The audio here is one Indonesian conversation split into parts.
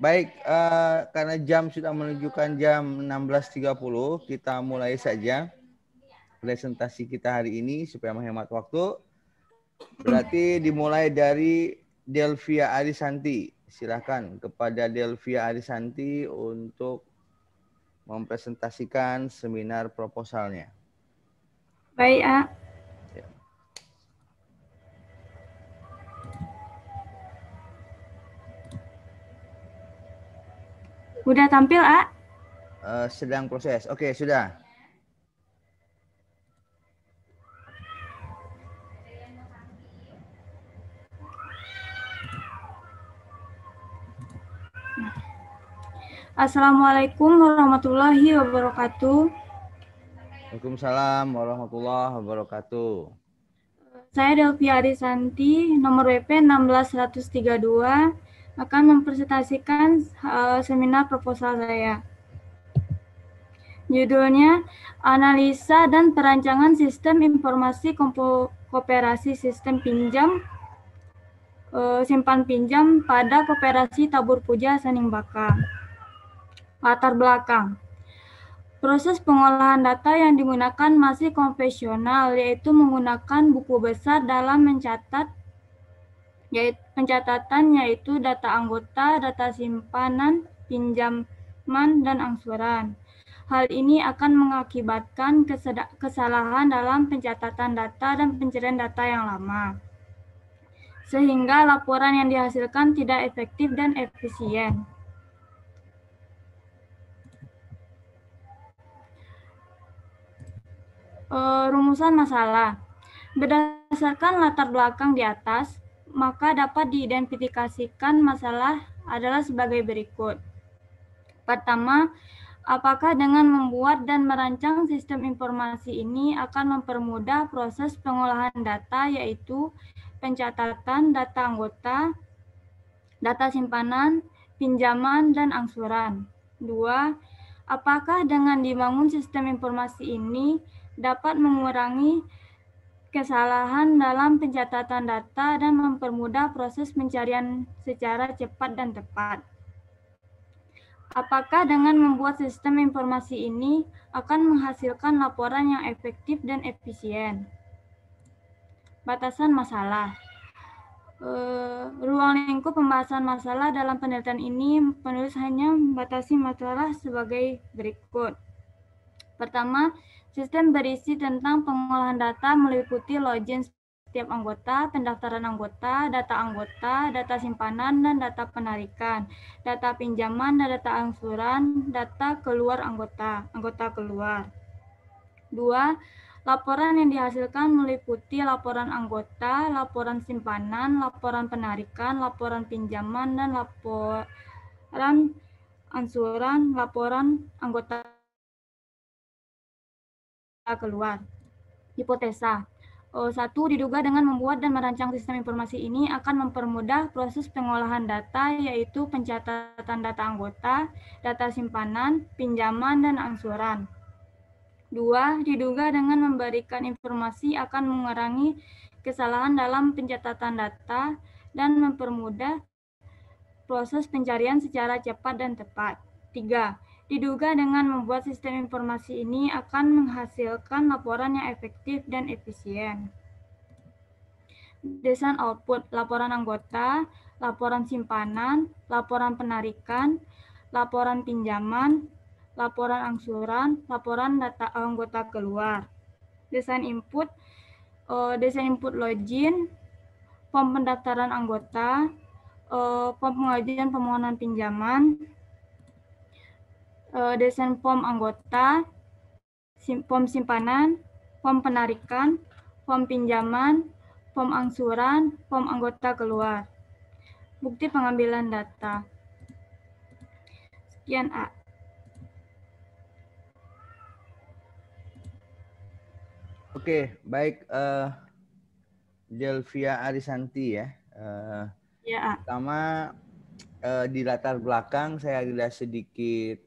Baik, karena jam sudah menunjukkan jam 16.30, kita mulai saja presentasi kita hari ini supaya menghemat waktu. Berarti dimulai dari Delvia Arisanti. Silakan kepada Delvia Arisanti untuk mempresentasikan seminar proposalnya. Baik, A. Ya. Udah tampil, A? Sedang proses. Oke, sudah. Assalamualaikum warahmatullahi wabarakatuh. Waalaikumsalam warahmatullahi wabarakatuh. Saya Delvia Arisanti, nomor WP 16132, akan mempresentasikan seminar proposal saya. Judulnya, Analisa dan Perancangan Sistem Informasi Koperasi Sistem Pinjam Simpan Pinjam pada Koperasi Tabur Puja Sanimbaka. Latar belakang. Proses pengolahan data yang digunakan masih konvensional, yaitu menggunakan buku besar dalam pencatatan, yaitu data anggota, data simpanan, pinjaman, dan angsuran. Hal ini akan mengakibatkan kesalahan dalam pencatatan data dan pencarian data yang lama, sehingga laporan yang dihasilkan tidak efektif dan efisien. Rumusan masalah. Berdasarkan latar belakang di atas, maka dapat diidentifikasikan masalah adalah sebagai berikut. Pertama, apakah dengan membuat dan merancang sistem informasi ini akan mempermudah proses pengolahan data, yaitu pencatatan data anggota, data simpanan, pinjaman, dan angsuran. Dua, apakah dengan dibangun sistem informasi ini dapat mengurangi kesalahan dalam pencatatan data dan mempermudah proses pencarian secara cepat dan tepat. Apakah dengan membuat sistem informasi ini akan menghasilkan laporan yang efektif dan efisien? Batasan masalah. Ruang lingkup pembahasan masalah dalam penelitian ini penulis hanya membatasi masalah sebagai berikut. Pertama, sistem berisi tentang pengolahan data meliputi login setiap anggota, pendaftaran anggota, data simpanan, dan data penarikan, data pinjaman, dan data angsuran, data keluar anggota keluar. Dua, laporan yang dihasilkan meliputi laporan anggota, laporan simpanan, laporan penarikan, laporan pinjaman, dan laporan angsuran, laporan anggota keluar. Hipotesa. Satu, diduga dengan membuat dan merancang sistem informasi ini akan mempermudah proses pengolahan data, yaitu pencatatan data anggota, data simpanan, pinjaman, dan angsuran. Dua, diduga dengan memberikan informasi akan mengurangi kesalahan dalam pencatatan data dan mempermudah proses pencarian secara cepat dan tepat. Tiga, diduga dengan membuat sistem informasi ini akan menghasilkan laporan yang efektif dan efisien. Desain output, laporan anggota, laporan simpanan, laporan penarikan, laporan pinjaman, laporan angsuran, laporan data anggota keluar. Desain input login, form pendaftaran anggota, form pengajuan permohonan pinjaman, desain form anggota, form simpanan, form penarikan, form pinjaman, form angsuran, form anggota keluar. Bukti pengambilan data. Sekian, A. Oke, baik. Delvia Arisanti ya. Ya, A. Pertama, di latar belakang saya ada sedikit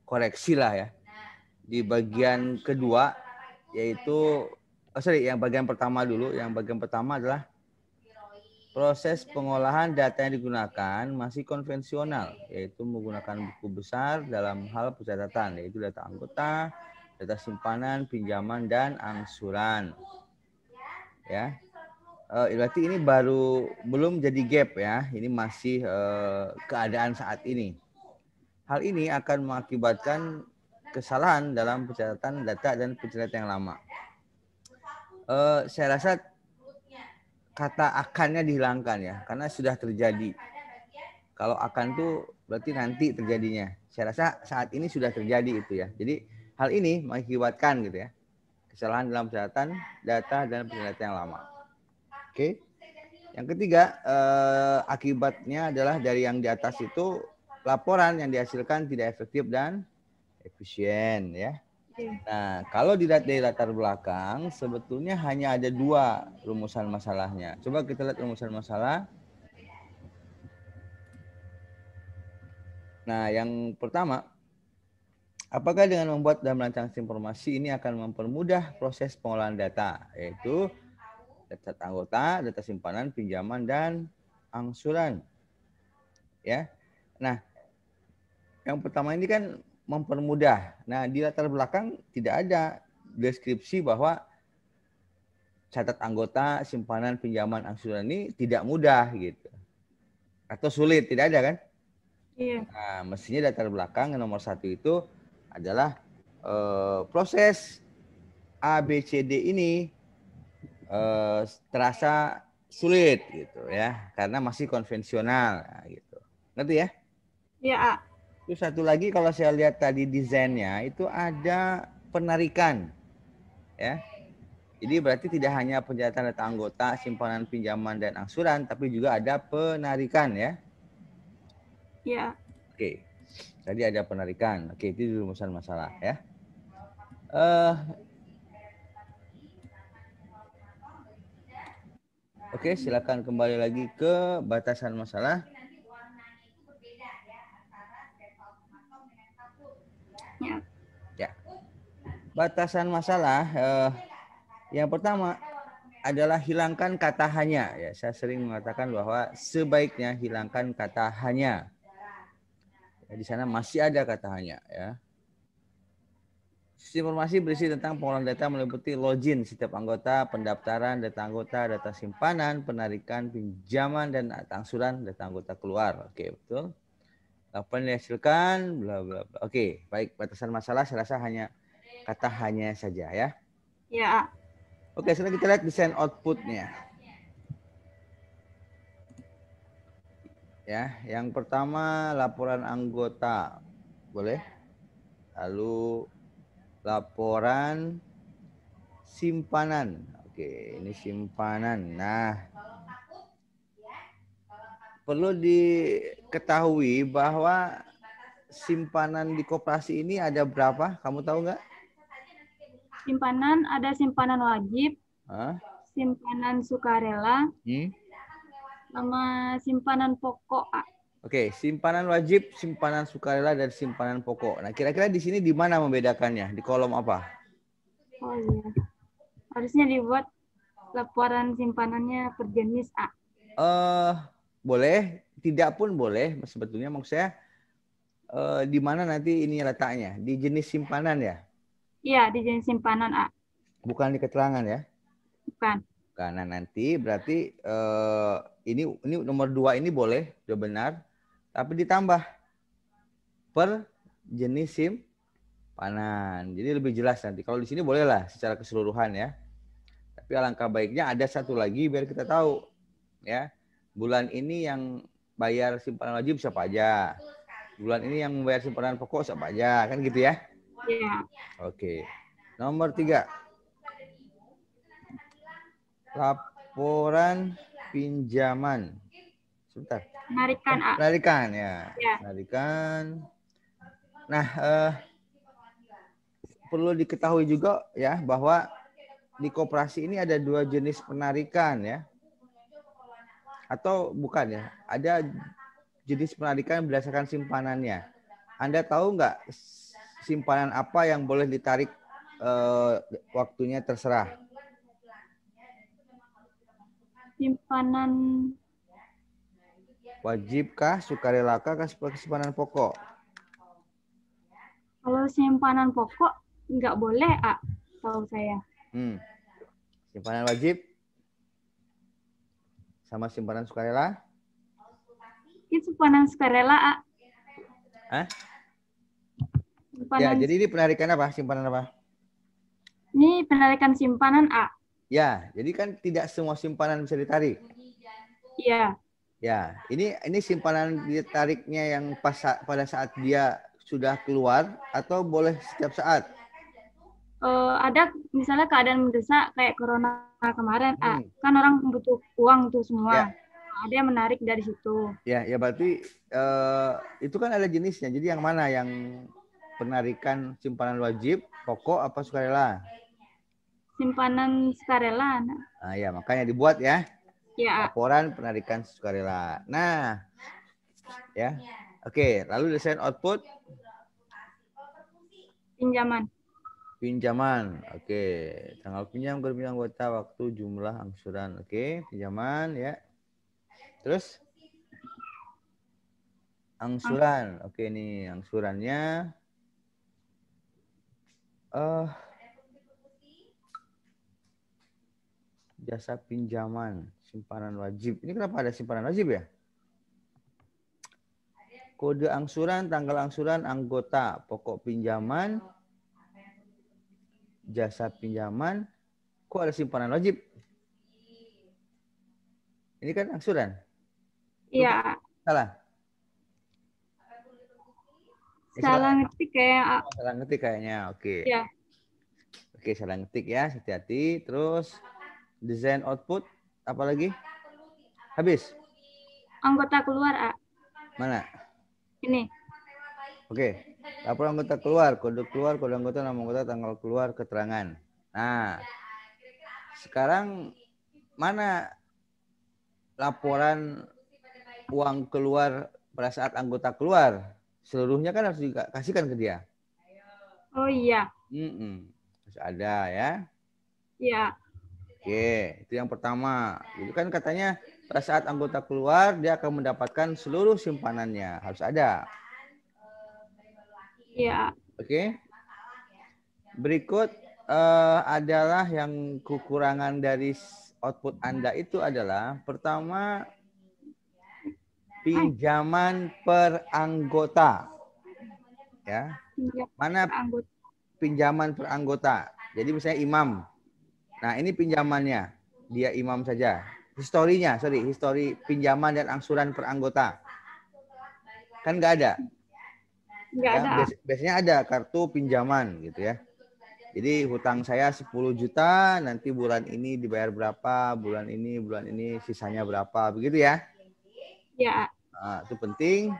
koreksi lah ya. Di bagian kedua, yaitu yang bagian pertama dulu. Yang bagian pertama adalah proses pengolahan data yang digunakan masih konvensional, yaitu menggunakan buku besar dalam hal pencatatan, yaitu data anggota, data simpanan, pinjaman, dan angsuran. Ya, berarti ini belum jadi gap ya, ini masih keadaan saat ini. Hal ini akan mengakibatkan kesalahan dalam pencatatan data dan pencatatan yang lama. Saya rasa kata akannya dihilangkan ya, karena sudah terjadi. Kalau akan tuh berarti nanti terjadinya. Saya rasa saat ini sudah terjadi itu ya. Jadi hal ini mengakibatkan gitu ya, kesalahan dalam pencatatan data dan pencatatan yang lama. Oke. Yang ketiga, akibatnya adalah dari yang di atas itu laporan yang dihasilkan tidak efektif dan efisien ya. Nah, kalau dilihat dari latar belakang, sebetulnya hanya ada 2 rumusan masalahnya. Coba kita lihat rumusan masalah. Nah, yang pertama, apakah dengan membuat dan merancang informasi ini akan mempermudah proses pengolahan data, yaitu data anggota, data simpanan, pinjaman, dan angsuran. Ya. Nah, yang pertama ini kan mempermudah. Nah, di latar belakang tidak ada deskripsi bahwa catat anggota, simpanan, pinjaman, angsuran ini tidak mudah gitu. Atau sulit, tidak ada kan? Iya. Nah, mestinya latar belakang yang nomor 1 itu adalah proses A, B, C, D ini terasa sulit gitu ya, karena masih konvensional gitu. Ngerti ya? Iya, A. Terus satu lagi kalau saya lihat tadi desainnya itu ada penarikan ya. Jadi berarti tidak hanya pencatatan data anggota, simpanan, pinjaman, dan angsuran, tapi juga ada penarikan ya. Iya. Oke, tadi ada penarikan. Oke, itu rumusan masalah ya. Oke, silakan kembali lagi ke batasan masalah. Ya. Ya. Batasan masalah yang pertama adalah hilangkan kata hanya. Ya, saya sering mengatakan bahwa sebaiknya hilangkan kata hanya. Ya, di sana masih ada kata hanya ya. Sistem informasi berisi tentang pengolahan data meliputi login setiap anggota, pendaftaran data anggota, data simpanan, penarikan, pinjaman, dan angsuran data anggota keluar. Oke, betul. Laporan dihasilkan, bla bla bla. Oke, baik. Batasan masalah saya rasa hanya kata hanya saja ya. Ya. Oke, sekarang kita lihat desain outputnya. Ya, yang pertama laporan anggota, boleh. Lalu laporan simpanan. Oke, ini simpanan. Nah, perlu diketahui bahwa simpanan di koperasi ini ada berapa? Kamu tahu nggak? Simpanan ada simpanan wajib, Hah? simpanan sukarela, sama simpanan pokok, A. Oke, simpanan wajib, simpanan sukarela, dan simpanan pokok. Nah, kira-kira di sini di mana membedakannya? Di kolom apa? Oh iya. Harusnya dibuat laporan simpanannya per jenis, A. Boleh, tidak pun boleh. Sebetulnya maksud saya di mana nanti ini letaknya? Di jenis simpanan ya? Iya, di jenis simpanan, A. Bukan di keterangan ya? Bukan. Karena nanti berarti ini nomor 2 ini boleh, sudah benar. Tapi ditambah per jenis simpanan. Jadi lebih jelas nanti. Kalau di sini bolehlah secara keseluruhan ya. Tapi alangkah baiknya ada satu lagi biar kita tahu ya. Bulan ini yang bayar simpanan wajib siapa aja. Bulan ini yang membayar simpanan pokok siapa aja. Kan gitu ya. Iya. Oke. Nomor 3. Laporan pinjaman. Sebentar. Penarikan, A. Penarikan ya. Ya. Penarikan. Nah, perlu diketahui juga ya bahwa di koperasi ini ada 2 jenis penarikan ya. Atau bukan ya? Ada jenis penarikan berdasarkan simpanannya. Anda tahu nggak simpanan apa yang boleh ditarik waktunya terserah? Simpanan Wajibkah, sukarelakah, simpanan pokok? Kalau simpanan pokok nggak boleh, tahu saya. Simpanan wajib sama simpanan sukarela? Ini simpanan sukarela, Hah? Ya, Simpanan, jadi ini penarikan apa? Simpanan apa? ini penarikan simpanan, Ya, jadi kan tidak semua simpanan bisa ditarik. Iya. Ya, ini simpanan ditariknya yang pada saat dia sudah keluar atau boleh setiap saat? Ada misalnya keadaan mendesak kayak corona kemarin, kan orang butuh uang tuh semua. Ya. Ada yang menarik dari situ. Ya berarti itu kan ada jenisnya. Jadi yang mana yang penarikan simpanan wajib, pokok apa sukarela? Simpanan sukarela. Nah, ya makanya dibuat ya. Ya. Laporan penarikan sukarela. Nah, ya. Oke, lalu desain output pinjaman. Oke, tanggal pinjam, berpinjam anggota, waktu, jumlah angsuran. Oke, pinjaman ya. Terus angsuran. Oke, nih angsurannya. Jasa pinjaman, simpanan wajib. Ini kenapa ada simpanan wajib ya? Kode angsuran, tanggal angsuran, anggota, pokok pinjaman, jasa pinjaman. Kok ada simpanan wajib? Ini kan angsuran. Iya. Salah. Salah ngetik kayak. Salah ngetik kayaknya. Oke. Iya. Oke, salah ngetik ya. Hati-hati. Terus desain output apa lagi? Habis. Anggota keluar, Mana? Ini. Oke. Laporan anggota keluar, kode anggota, nama anggota, tanggal keluar, keterangan. Nah, sekarang mana laporan uang keluar pada saat anggota keluar? Seluruhnya kan harus dikasihkan ke dia. Oh iya. Harus ada ya. Iya. Oke, itu yang pertama. Itu kan katanya pada saat anggota keluar dia akan mendapatkan seluruh simpanannya. Harus ada. Iya. Oke. Berikut adalah yang kekurangan dari output Anda itu adalah pertama pinjaman per anggota. Ya. Mana pinjaman per anggota? Jadi misalnya imam. Nah, ini pinjamannya. Dia imam saja. Historinya, histori pinjaman dan angsuran per anggota. Kan nggak ada. Nggak ada. Biasanya ada kartu pinjaman gitu ya. Jadi hutang saya 10 juta, nanti bulan ini dibayar berapa, bulan ini sisanya berapa, begitu ya? Ya. Nah, itu penting.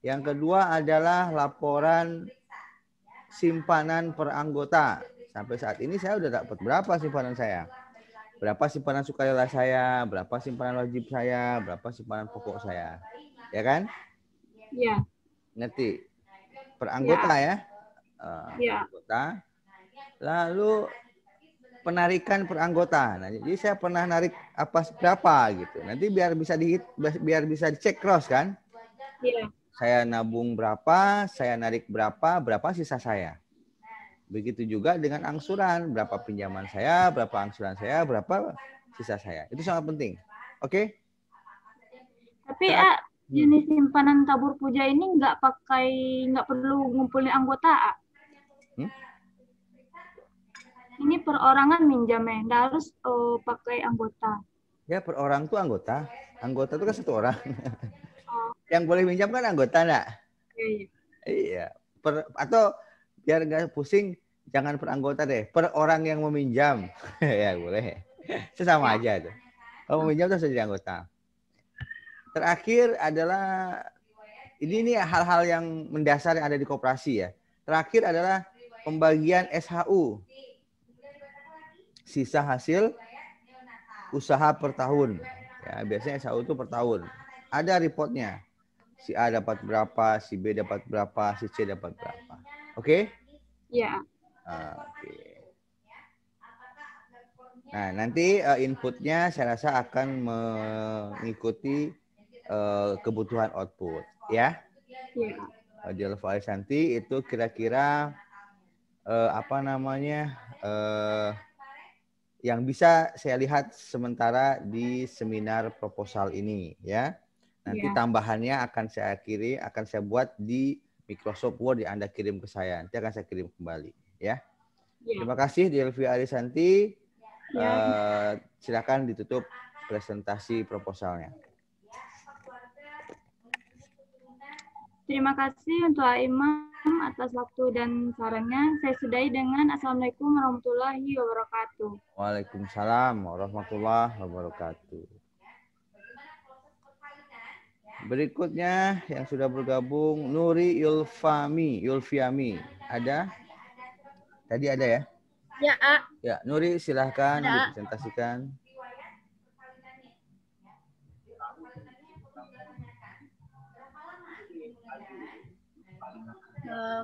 Yang kedua adalah laporan simpanan per anggota. Sampai saat ini saya udah dapat berapa simpanan saya. Berapa simpanan sukarela saya, berapa simpanan wajib saya, berapa simpanan pokok saya. Ya kan? Iya. Ngerti? Per anggota ya? Ya. Anggota. Lalu penarikan per anggota. Nah, jadi saya pernah narik berapa gitu. Nanti biar bisa dicek cross kan? Iya. Saya nabung berapa, saya narik berapa sisa saya. Begitu juga dengan angsuran, berapa pinjaman saya, berapa angsuran saya, berapa sisa saya. Itu sangat penting. Oke? Tapi jenis simpanan tabur puja ini nggak perlu ngumpulin anggota, Ini perorangan minjamnya, nggak harus pakai anggota. Ya, per orang tuh anggota. Anggota itu kan satu orang. Yang boleh minjam kan anggota, enggak? Iya. Atau biar nggak pusing, jangan per anggota deh. Per orang yang meminjam. Ya, boleh. Sesama aja tuh. Kalau meminjam itu jadi anggota. Terakhir adalah, ini hal-hal yang mendasar yang ada di koperasi ya. Terakhir adalah pembagian SHU. Sisa hasil usaha per tahun. Ya, biasanya SHU itu per tahun. Ada reportnya. Si A dapat berapa, si B dapat berapa, si C dapat berapa. Oke? Iya. Oke. Nah, nanti inputnya saya rasa akan mengikuti kebutuhan output, ya. Ya. Dialfa Arisanti itu kira-kira apa namanya yang bisa saya lihat sementara di seminar proposal ini, ya. Nanti tambahannya akan saya buat di Microsoft Word yang Anda kirim ke saya. Nanti akan saya kirim kembali, ya. Terima kasih Delvi Arisanti. Silakan ditutup presentasi proposalnya. Terima kasih untuk Pak Imam atas waktu dan sarannya. Saya sudahi dengan Assalamualaikum warahmatullahi wabarakatuh. Waalaikumsalam warahmatullahi wabarakatuh. Berikutnya yang sudah bergabung Nuri Yulfiami. Ada? Tadi ada ya? Ya, A. Ya, Nuri silahkan dipresentasikan.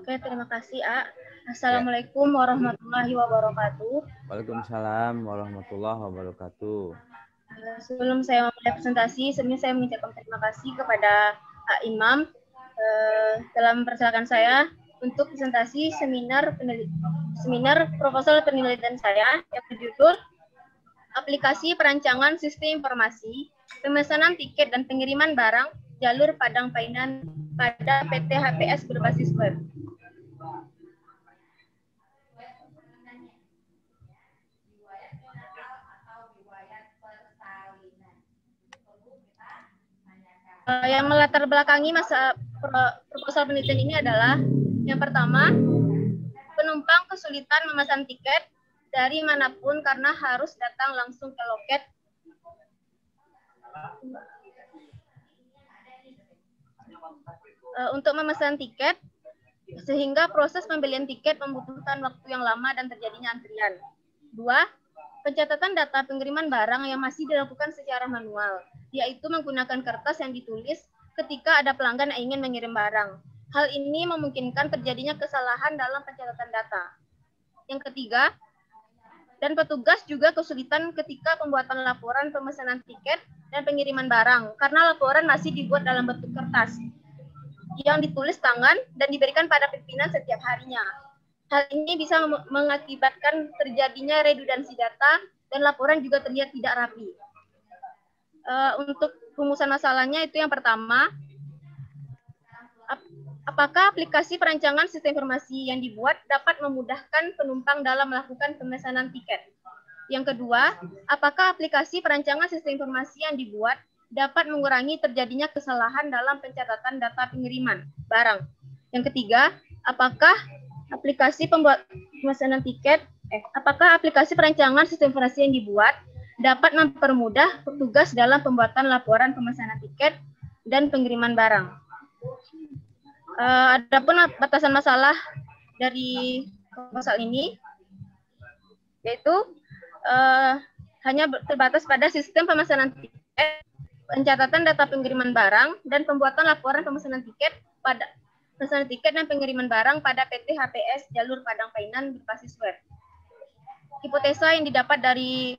Oke, terima kasih, A. Assalamualaikum warahmatullahi wabarakatuh. Waalaikumsalam warahmatullahi wabarakatuh. Sebelum saya memulai presentasi, sebelumnya saya mengucapkan terima kasih kepada A. Imam telah mempersilakan saya untuk presentasi seminar proposal penelitian saya yang berjudul Aplikasi Perancangan Sistem Informasi, Pemesanan Tiket dan Pengiriman Barang Jalur Padang Painan pada PT HPS berbasis web. Yang melatar belakangi masa proposal penelitian ini adalah yang pertama, penumpang kesulitan memesan tiket dari manapun karena harus datang langsung ke loket. Untuk memesan tiket, sehingga proses pembelian tiket membutuhkan waktu yang lama dan terjadinya antrian. 2. Pencatatan data pengiriman barang yang masih dilakukan secara manual, yaitu menggunakan kertas yang ditulis ketika ada pelanggan yang ingin mengirim barang. Hal ini memungkinkan terjadinya kesalahan dalam pencatatan data. Yang ketiga, dan petugas juga kesulitan ketika pembuatan laporan pemesanan tiket dan pengiriman barang, karena laporan masih dibuat dalam bentuk kertas yang ditulis tangan dan diberikan pada pimpinan setiap harinya. Hal ini bisa mengakibatkan terjadinya redundansi data dan laporan juga terlihat tidak rapi. Untuk rumusan masalahnya itu yang pertama, apakah aplikasi perancangan sistem informasi yang dibuat dapat memudahkan penumpang dalam melakukan pemesanan tiket? Yang kedua, apakah aplikasi perancangan sistem informasi yang dibuat dapat mengurangi terjadinya kesalahan dalam pencatatan data pengiriman barang? Yang ketiga, apakah aplikasi perancangan sistem informasi yang dibuat dapat mempermudah petugas dalam pembuatan laporan pemesanan tiket dan pengiriman barang? Adapun batasan masalah dari proposal ini yaitu hanya terbatas pada sistem pemesanan tiket, pencatatan data pengiriman barang, dan pembuatan laporan pemesanan tiket dan pengiriman barang pada PT HPS Jalur Padang Painan berbasis web. Hipotesa yang didapat dari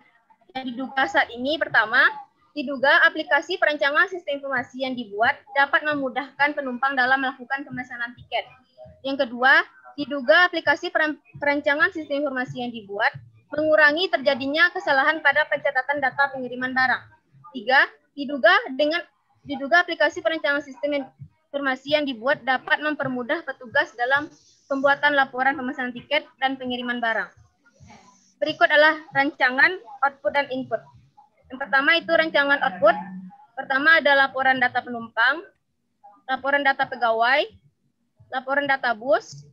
yang diduga saat ini, pertama, diduga aplikasi perancangan sistem informasi yang dibuat dapat memudahkan penumpang dalam melakukan pemesanan tiket. Yang kedua, diduga aplikasi perancangan sistem informasi yang dibuat mengurangi terjadinya kesalahan pada pencatatan data pengiriman barang. 3. Diduga aplikasi perancangan sistem informasi yang dibuat dapat mempermudah petugas dalam pembuatan laporan pemesanan tiket dan pengiriman barang. Berikut adalah rancangan output dan input. Yang pertama itu rancangan output. Pertama ada laporan data penumpang, laporan data pegawai, laporan data bus,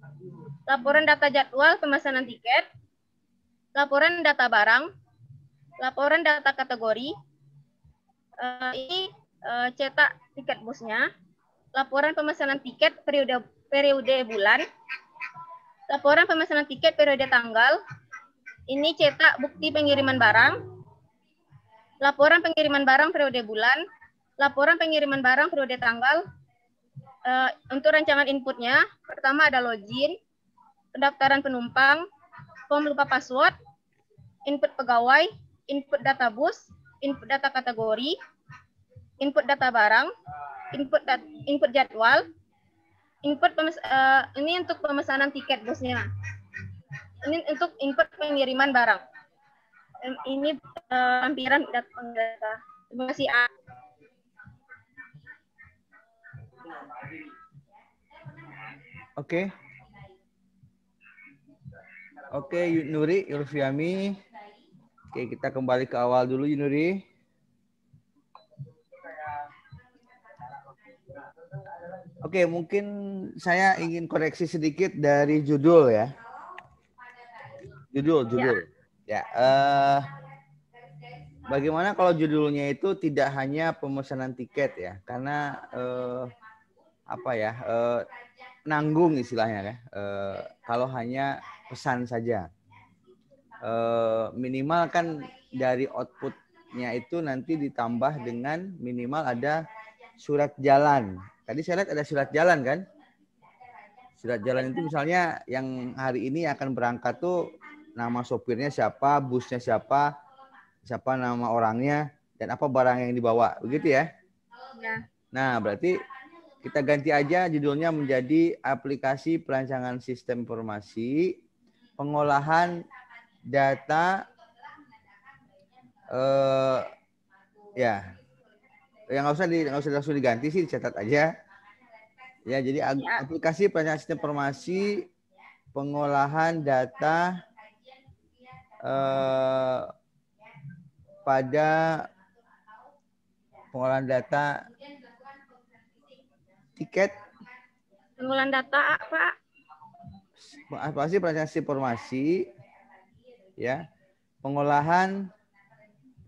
laporan data jadwal pemesanan tiket, laporan data barang, laporan data kategori, ini cetak tiket busnya, laporan pemesanan tiket periode bulan, laporan pemesanan tiket periode tanggal, ini cetak bukti pengiriman barang, laporan pengiriman barang periode bulan, laporan pengiriman barang periode tanggal. Untuk rancangan inputnya, pertama ada login, pendaftaran penumpang, form lupa password, input pegawai, input data bus, input data kategori, input data barang, input jadwal, ini untuk pemesanan tiket bosnya. Ini untuk input pengiriman barang. Ini lampiran data. Terima kasih, A. Oke. Oke, Nuri, Yulfiami. Oke, kita kembali ke awal dulu, Nuri. Oke, mungkin saya ingin koreksi sedikit dari judul ya. Judul. Ya, bagaimana kalau judulnya itu tidak hanya pemesanan tiket ya, karena nanggung istilahnya ya. Kalau hanya pesan saja, minimal kan dari outputnya itu nanti ditambah dengan minimal ada surat jalan. Tadi saya lihat ada surat jalan kan? Surat jalan itu misalnya yang hari ini akan berangkat tuh nama sopirnya siapa, busnya siapa nama orangnya, dan apa barang yang dibawa, begitu ya? Ya. Nah, berarti kita ganti aja judulnya menjadi aplikasi perancangan sistem informasi pengolahan data ya. Yang nggak usah langsung diganti sih, dicatat aja. Ya, jadi aplikasi perancangan sistem informasi pengolahan data pada pengolahan data tiket. Pengolahan data, Pak. Aplikasi perancangan sistem informasi ya, pengolahan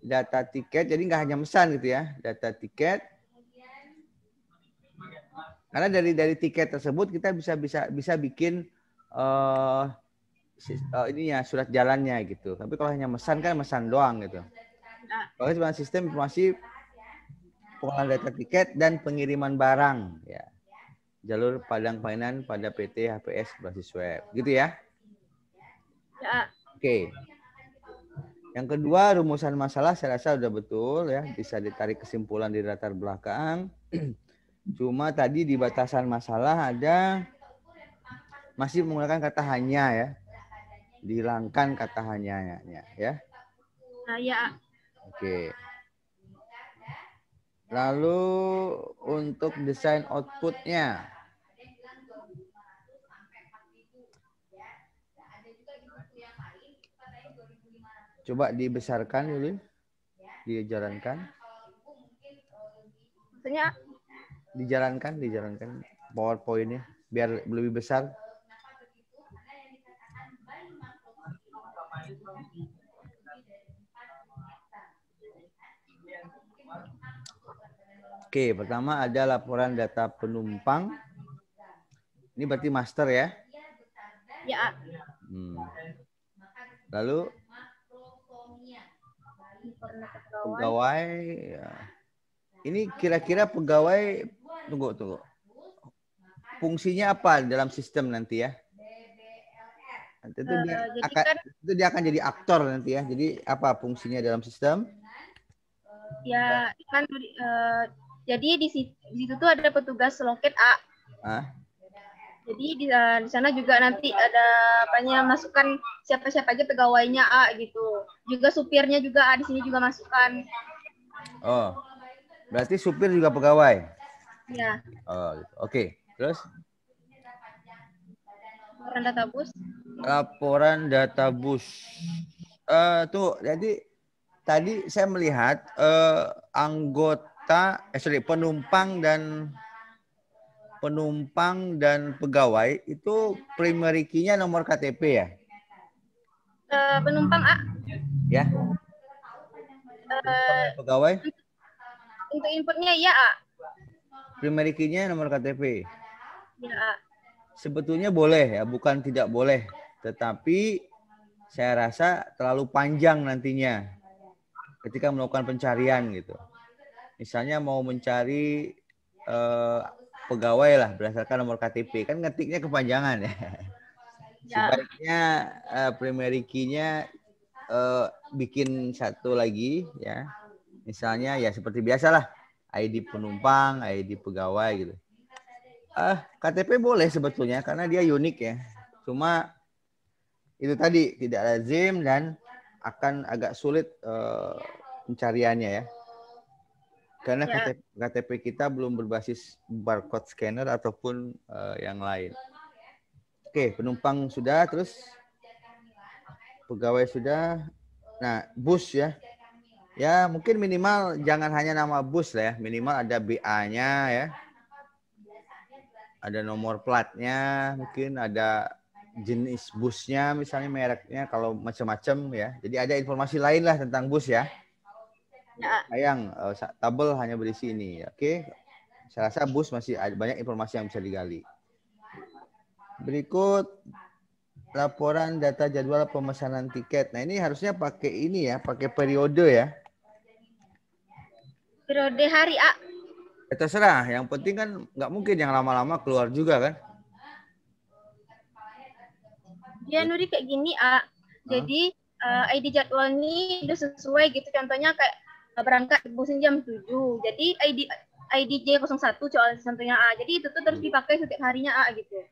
data tiket, jadi nggak hanya mesan gitu ya, data tiket. Karena dari tiket tersebut kita bisa bikin ininya surat jalannya gitu. Tapi kalau hanya mesan kan mesan doang gitu. Kalau sebenarnya sistem informasi pengolahan data tiket dan pengiriman barang ya. Jalur Padang Painan pada PT HPS berbasis web, gitu ya? Ya. Oke. Yang kedua, rumusan masalah saya rasa udah betul ya, bisa ditarik kesimpulan di latar belakang. Cuma tadi di batasan masalah ada masih menggunakan kata hanya ya. Dihilangkan kata hanya ya. Ya. Oke. Lalu untuk desain outputnya. Coba dibesarkan dulu. Dijalankan. Maksudnya? Dijalankan PowerPoint-nya biar lebih besar. Oke, pertama ada laporan data penumpang. Ini berarti master ya? Ya. Lalu pegawai. Ya. Ini kira-kira pegawai tunggu. Fungsinya apa dalam sistem nanti ya? Nanti itu dia akan jadi aktor nanti ya. Jadi apa fungsinya dalam sistem? Ya kan jadi di situ tuh ada petugas loket A. Jadi di sana juga nanti ada masukan siapa-siapa aja pegawainya A gitu. Juga supirnya juga A di sini juga masukan. Oh. Berarti supir juga pegawai? Iya. Oh, gitu. Oke. Terus? Laporan data bus. Laporan data bus. Tuh, jadi tadi saya melihat penumpang dan pegawai itu primary key-nya nomor KTP ya? Penumpang A. Ya. Pegawai? Untuk inputnya ya A. Primary key-nya nomor KTP. Ya A. Sebetulnya boleh ya, bukan tidak boleh. Tetapi saya rasa terlalu panjang nantinya ketika melakukan pencarian gitu. Misalnya mau mencari pegawai lah berdasarkan nomor KTP, kan ngetiknya kepanjangan ya. Sebaiknya primary key-nya bikin satu lagi ya. Misalnya ya seperti biasalah, ID penumpang, ID pegawai gitu. KTP boleh sebetulnya karena dia unik ya. Cuma itu tadi tidak lazim dan akan agak sulit pencariannya ya. Karena KTP kita belum berbasis barcode scanner ataupun yang lain. Oke, penumpang sudah, terus pegawai sudah. Nah, bus ya. Ya, mungkin minimal jangan hanya nama bus lah ya. Minimal ada BA-nya ya. Ada nomor platnya, mungkin ada jenis busnya, misalnya mereknya, kalau macam-macam ya. Jadi ada informasi lain lah tentang bus ya. Sayang, tabel hanya berisi ini. Oke, saya rasa bus masih ada banyak informasi yang bisa digali. Berikut laporan data jadwal pemesanan tiket. Nah ini harusnya pakai ini ya, pakai periode ya. Periode hari A. Terserah, yang penting kan nggak mungkin yang lama-lama keluar juga kan. Dia Nuri kayak gini A. Jadi ID jadwal ini udah sesuai gitu. Contohnya kayak berangkat busnya jam 7. Jadi ID J01 contohnya A. Jadi itu tuh terus dipakai setiap harinya A gitu.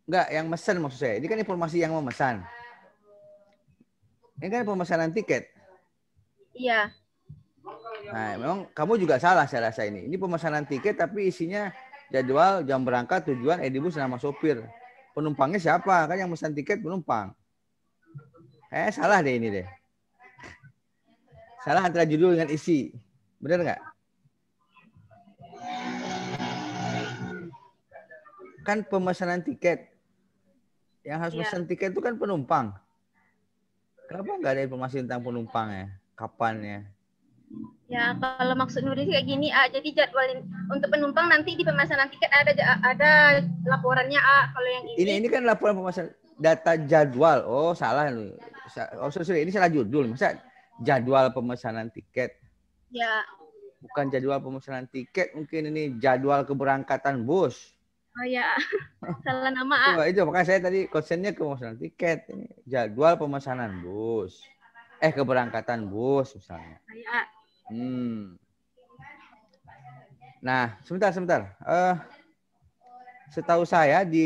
Enggak, yang mesen maksud saya. Ini kan informasi yang memesan. Ini kan pemesanan tiket. Iya. Nah, memang kamu juga salah saya rasa ini. Ini pemesanan tiket tapi isinya jadwal, jam berangkat, tujuan, ID bus, nama sopir. Penumpangnya siapa? Kan yang pesan tiket penumpang. Salah deh ini deh. Salah antara judul dengan isi. Benar nggak? Kan pemesanan tiket. Yang harus pesan tiket itu kan penumpang. Kenapa nggak ada informasi tentang penumpangnya? Kapannya? Ya, kalau maksud Nuri kayak gini A. Jadi jadwal untuk penumpang nanti di pemesanan tiket ada laporannya A. Kalau yang ini. Ini kan laporan pemesanan data jadwal. Oh, salah. Oh, sorry. Ini salah judul. Masa jadwal pemesanan tiket? Ya. Bukan jadwal pemesanan tiket, mungkin ini jadwal keberangkatan bus. Oh ya, salah nama A. Itu makanya saya tadi konsennya ke pemesanan tiket. Ini jadwal pemesanan bus. Keberangkatan bus misalnya. Ya. Nah, sebentar. Setahu saya di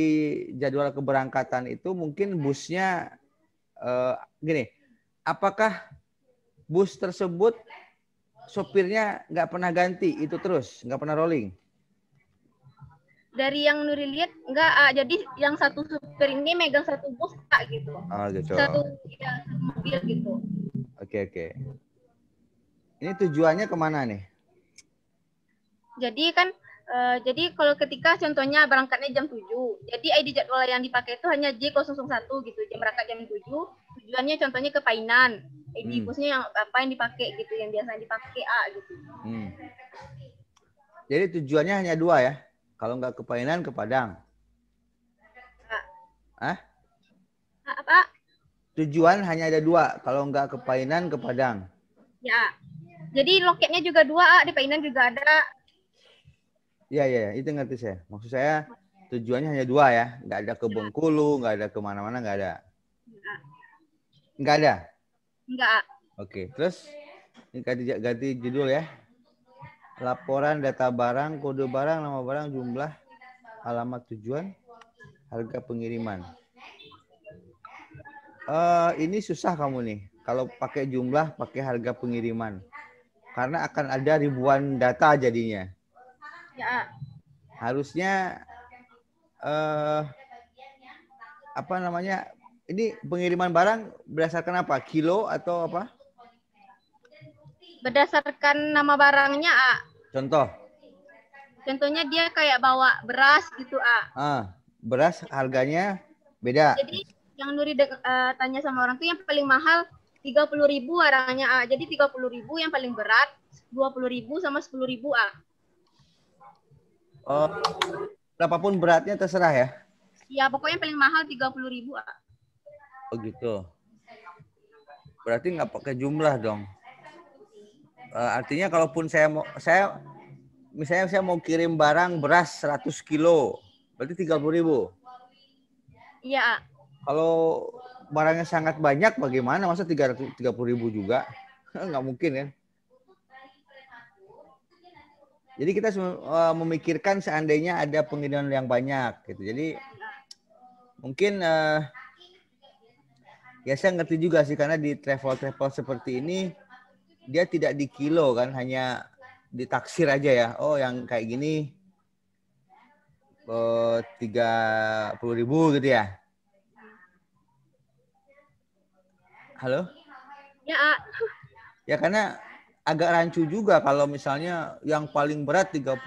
jadwal keberangkatan itu mungkin busnya gini. Apakah bus tersebut sopirnya nggak pernah ganti itu terus, nggak pernah rolling? Dari yang Nuri lihat enggak A. Jadi yang satu supir ini megang satu bus A gitu. Oh gitu. Satu mobil gitu. Oke. Ini tujuannya kemana nih? Jadi kan jadi kalau ketika contohnya berangkatnya jam 7. Jadi ID jadwal yang dipakai itu hanya J001 gitu. Jam berangkat jam 7. Tujuannya contohnya ke Painan. ID busnya yang apa yang dipakai gitu, yang biasa dipakai A gitu. Jadi tujuannya hanya 2 ya? Kalau nggak ke Painan, ke Padang. Apa? Tujuan hanya ada 2. Kalau nggak ke Painan, ke Padang. Ya. Jadi loketnya juga 2 A. Di Painan juga ada. Iya. Itu ngerti saya. Maksud saya tujuannya hanya 2 ya. Nggak ada ke Bengkulu, nggak ada kemana-mana, nggak ada. Nggak ada? Nggak. Oke. Terus ini ganti judul ya. Laporan data barang, kode barang, nama barang, jumlah, alamat tujuan, harga pengiriman. Ini susah kamu nih. Kalau pakai jumlah, pakai harga pengiriman. Karena akan ada ribuan data jadinya. Ya. Harusnya apa namanya? Ini pengiriman barang berdasarkan apa? Kilo atau apa? Berdasarkan nama barangnya A. Contohnya dia kayak bawa beras gitu A. Beras harganya beda. Jadi yang Nuri tanya sama orang tuh yang paling mahal 30.000 barangnya A. Jadi 30.000 yang paling berat 20.000 sama 10.000 A. Berapapun beratnya terserah ya? Iya, pokoknya paling mahal 30.000 A. Oh gitu. Berarti nggak pakai jumlah dong. Artinya kalaupun misalnya saya mau kirim barang beras 100 kilo, berarti 30.000. Iya. Kalau barangnya sangat banyak, bagaimana? Masa 30.000 juga? Nggak mungkin kan? Jadi kita memikirkan seandainya ada pengiriman yang banyak gitu. Jadi mungkin ya saya ngerti juga sih, karena di travel seperti ini dia tidak di kilo kan, hanya ditaksir aja ya. Oh yang kayak gini 30.000 gitu ya. Halo? Ya, Ya karena agak rancu juga kalau misalnya yang paling berat 30.000.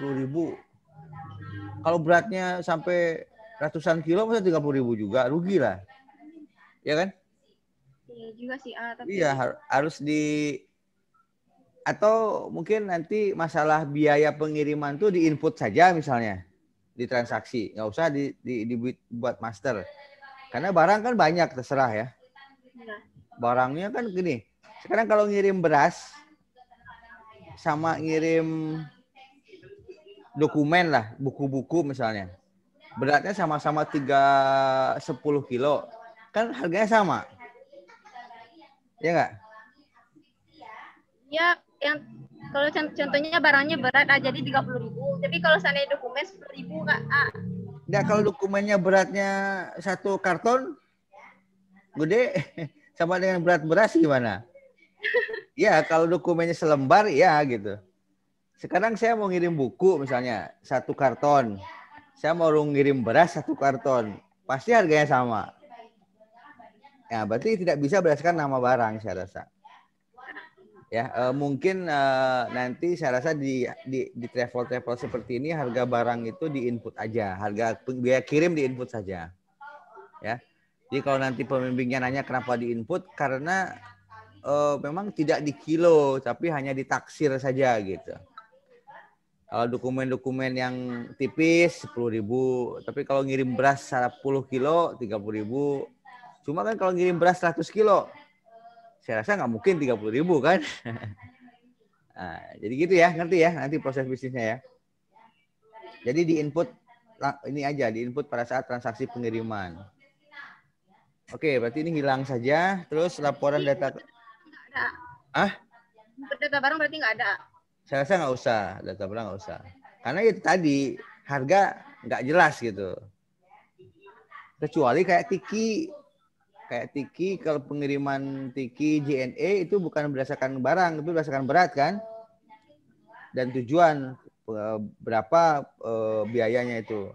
Kalau beratnya sampai ratusan kilo masa 30.000 juga, rugi lah. Ya kan? iya juga sih, tapi Iya, harus di, atau mungkin nanti masalah biaya pengiriman tuh diinput saja misalnya di transaksi, nggak usah dibuat master. Karena barang kan banyak, terserah ya. iya. Barangnya kan gini, sekarang kalau ngirim beras sama ngirim dokumen lah, buku-buku misalnya, beratnya sama-sama 10 kilo, kan harganya sama. Ya nggak? Ya, yang kalau contohnya barangnya berat jadi 30.000. Tapi kalau seandainya dokumen 10.000 Kak. Nah, kalau dokumennya beratnya 1 karton gede sama dengan berat beras gimana? Ya, kalau dokumennya selembar ya gitu. Sekarang saya mau ngirim buku misalnya 1 karton. Saya mau ngirim beras 1 karton. Pasti harganya sama. Ya, berarti tidak bisa berdasarkan nama barang saya rasa. Ya, mungkin nanti saya rasa di travel seperti ini harga barang itu diinput aja, harga biaya kirim diinput saja. Ya. Jadi kalau nanti pembimbingnya nanya kenapa diinput, karena memang tidak di kilo tapi hanya ditaksir saja gitu. Kalau dokumen-dokumen yang tipis 10.000, tapi kalau ngirim beras 10 kilo 30.000. Cuma kan kalau ngirim beras 100 kilo saya rasa nggak mungkin 30.000 kan. Nah, jadi gitu ya, ngerti ya nanti proses bisnisnya ya. Jadi diinput ini aja, diinput pada saat transaksi pengiriman. Oke, berarti ini hilang saja. Terus laporan data. Nggak ada. Ah? Data barang berarti nggak ada. Saya rasa nggak usah, data barang nggak usah. Karena itu tadi harga nggak jelas gitu. Kecuali kayak Tiki, kalau pengiriman Tiki JNE itu bukan berdasarkan barang, itu berdasarkan berat kan, dan tujuan berapa biayanya itu.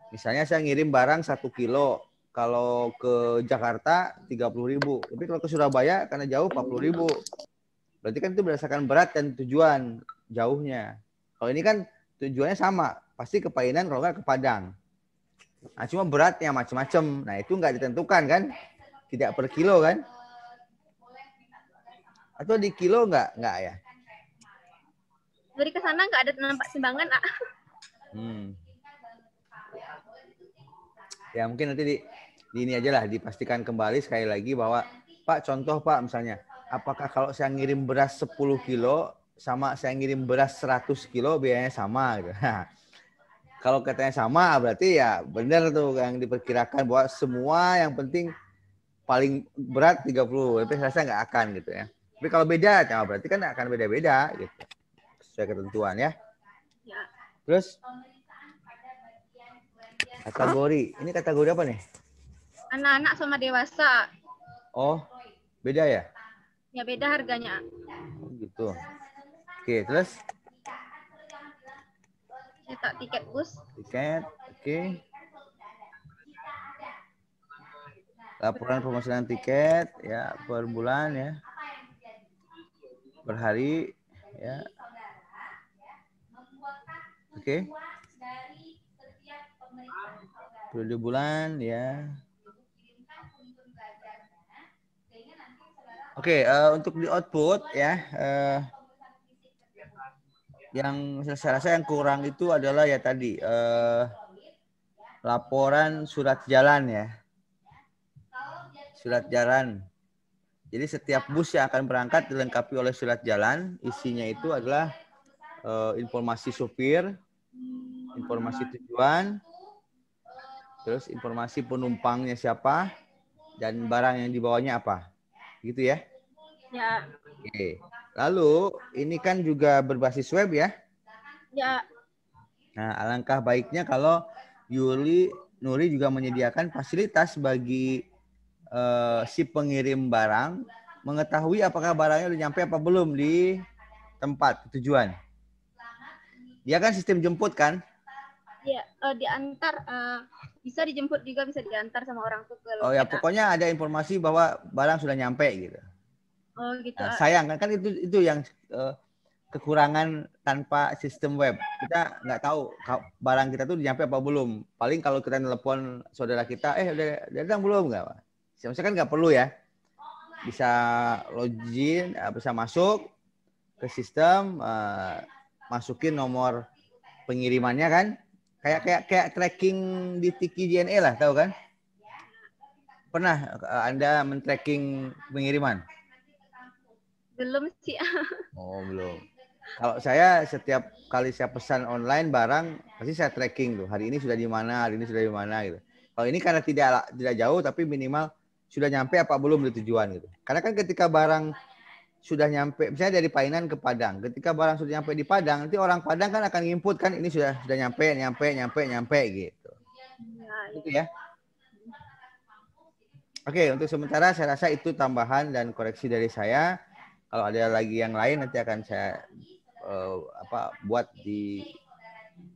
Misalnya saya ngirim barang 1 kilo, kalau ke Jakarta 30.000, tapi kalau ke Surabaya karena jauh 40.000. Berarti kan itu berdasarkan berat dan tujuan jauhnya. Kalau ini kan tujuannya sama, pasti ke Painan kalau nggak ke Padang. Nah, cuma beratnya macam-macam. Nah, itu nggak ditentukan kan? Tidak per kilo kan? Atau di kilo nggak ya? Dari ke sana nggak ada nampak timbangan, Ya mungkin nanti di ini aja lah, dipastikan kembali sekali lagi bahwa Pak, contoh Pak misalnya, apakah kalau saya ngirim beras 10 kilo sama saya ngirim beras 100 kilo biayanya sama gitu. Kalau katanya sama berarti ya benar tuh yang diperkirakan bahwa semua yang penting paling berat 30, tapi saya rasa nggak akan gitu ya. Tapi kalau beda, ya berarti kan akan beda-beda gitu. Sesuai ketentuan ya. Terus kategori, ini kategori apa nih? Anak-anak sama dewasa. Oh, beda ya? Ya beda harganya. Oh, gitu. Oke, terus? Cetak tiket bus. Tiket, oke. Laporan pemesanan tiket ya per bulan ya, per hari ya. Oke. Periode bulan ya. Oke, untuk di output ya, yang saya rasa yang kurang itu adalah ya tadi laporan surat jalan ya. Surat jalan. Jadi setiap bus yang akan berangkat dilengkapi oleh surat jalan. Isinya itu adalah informasi supir, informasi tujuan, terus informasi penumpangnya siapa, dan barang yang dibawanya apa. Gitu ya? Ya. Oke. Lalu ini kan juga berbasis web ya? Ya, Nah, alangkah baiknya kalau Nuri juga menyediakan fasilitas bagi si pengirim barang mengetahui apakah barangnya udah nyampe apa belum di tempat tujuan. Dia kan sistem jemput kan? ya diantar, bisa dijemput juga, bisa diantar sama orang tuh ke Oh ya, loket. pokoknya ada informasi bahwa barang sudah nyampe gitu. Oh gitu. Nah, sayang kan itu yang kekurangan tanpa sistem web. Kita nggak tahu barang kita tuh nyampe apa belum. Paling kalau kita telepon saudara kita, udah datang belum nggak? Sebenarnya kan nggak perlu ya. Bisa login, bisa masuk ke sistem, masukin nomor pengirimannya kan. Kayak tracking di Tiki JNE lah, tahu kan? Pernah Anda men-tracking pengiriman? Belum sih. Oh, belum. Kalau saya setiap kali saya pesan online barang, pasti saya tracking tuh. Hari ini sudah di mana, hari ini sudah di mana gitu. Kalau ini karena tidak jauh, tapi minimal sudah nyampe apa belum di tujuan gitu. Karena kan ketika barang sudah nyampe, misalnya dari Painan ke Padang, ketika barang sudah nyampe di Padang, nanti orang Padang kan akan nginput kan, ini sudah nyampe gitu. Gitu ya. Oke, untuk sementara saya rasa itu tambahan dan koreksi dari saya. Kalau ada lagi yang lain nanti akan saya buat di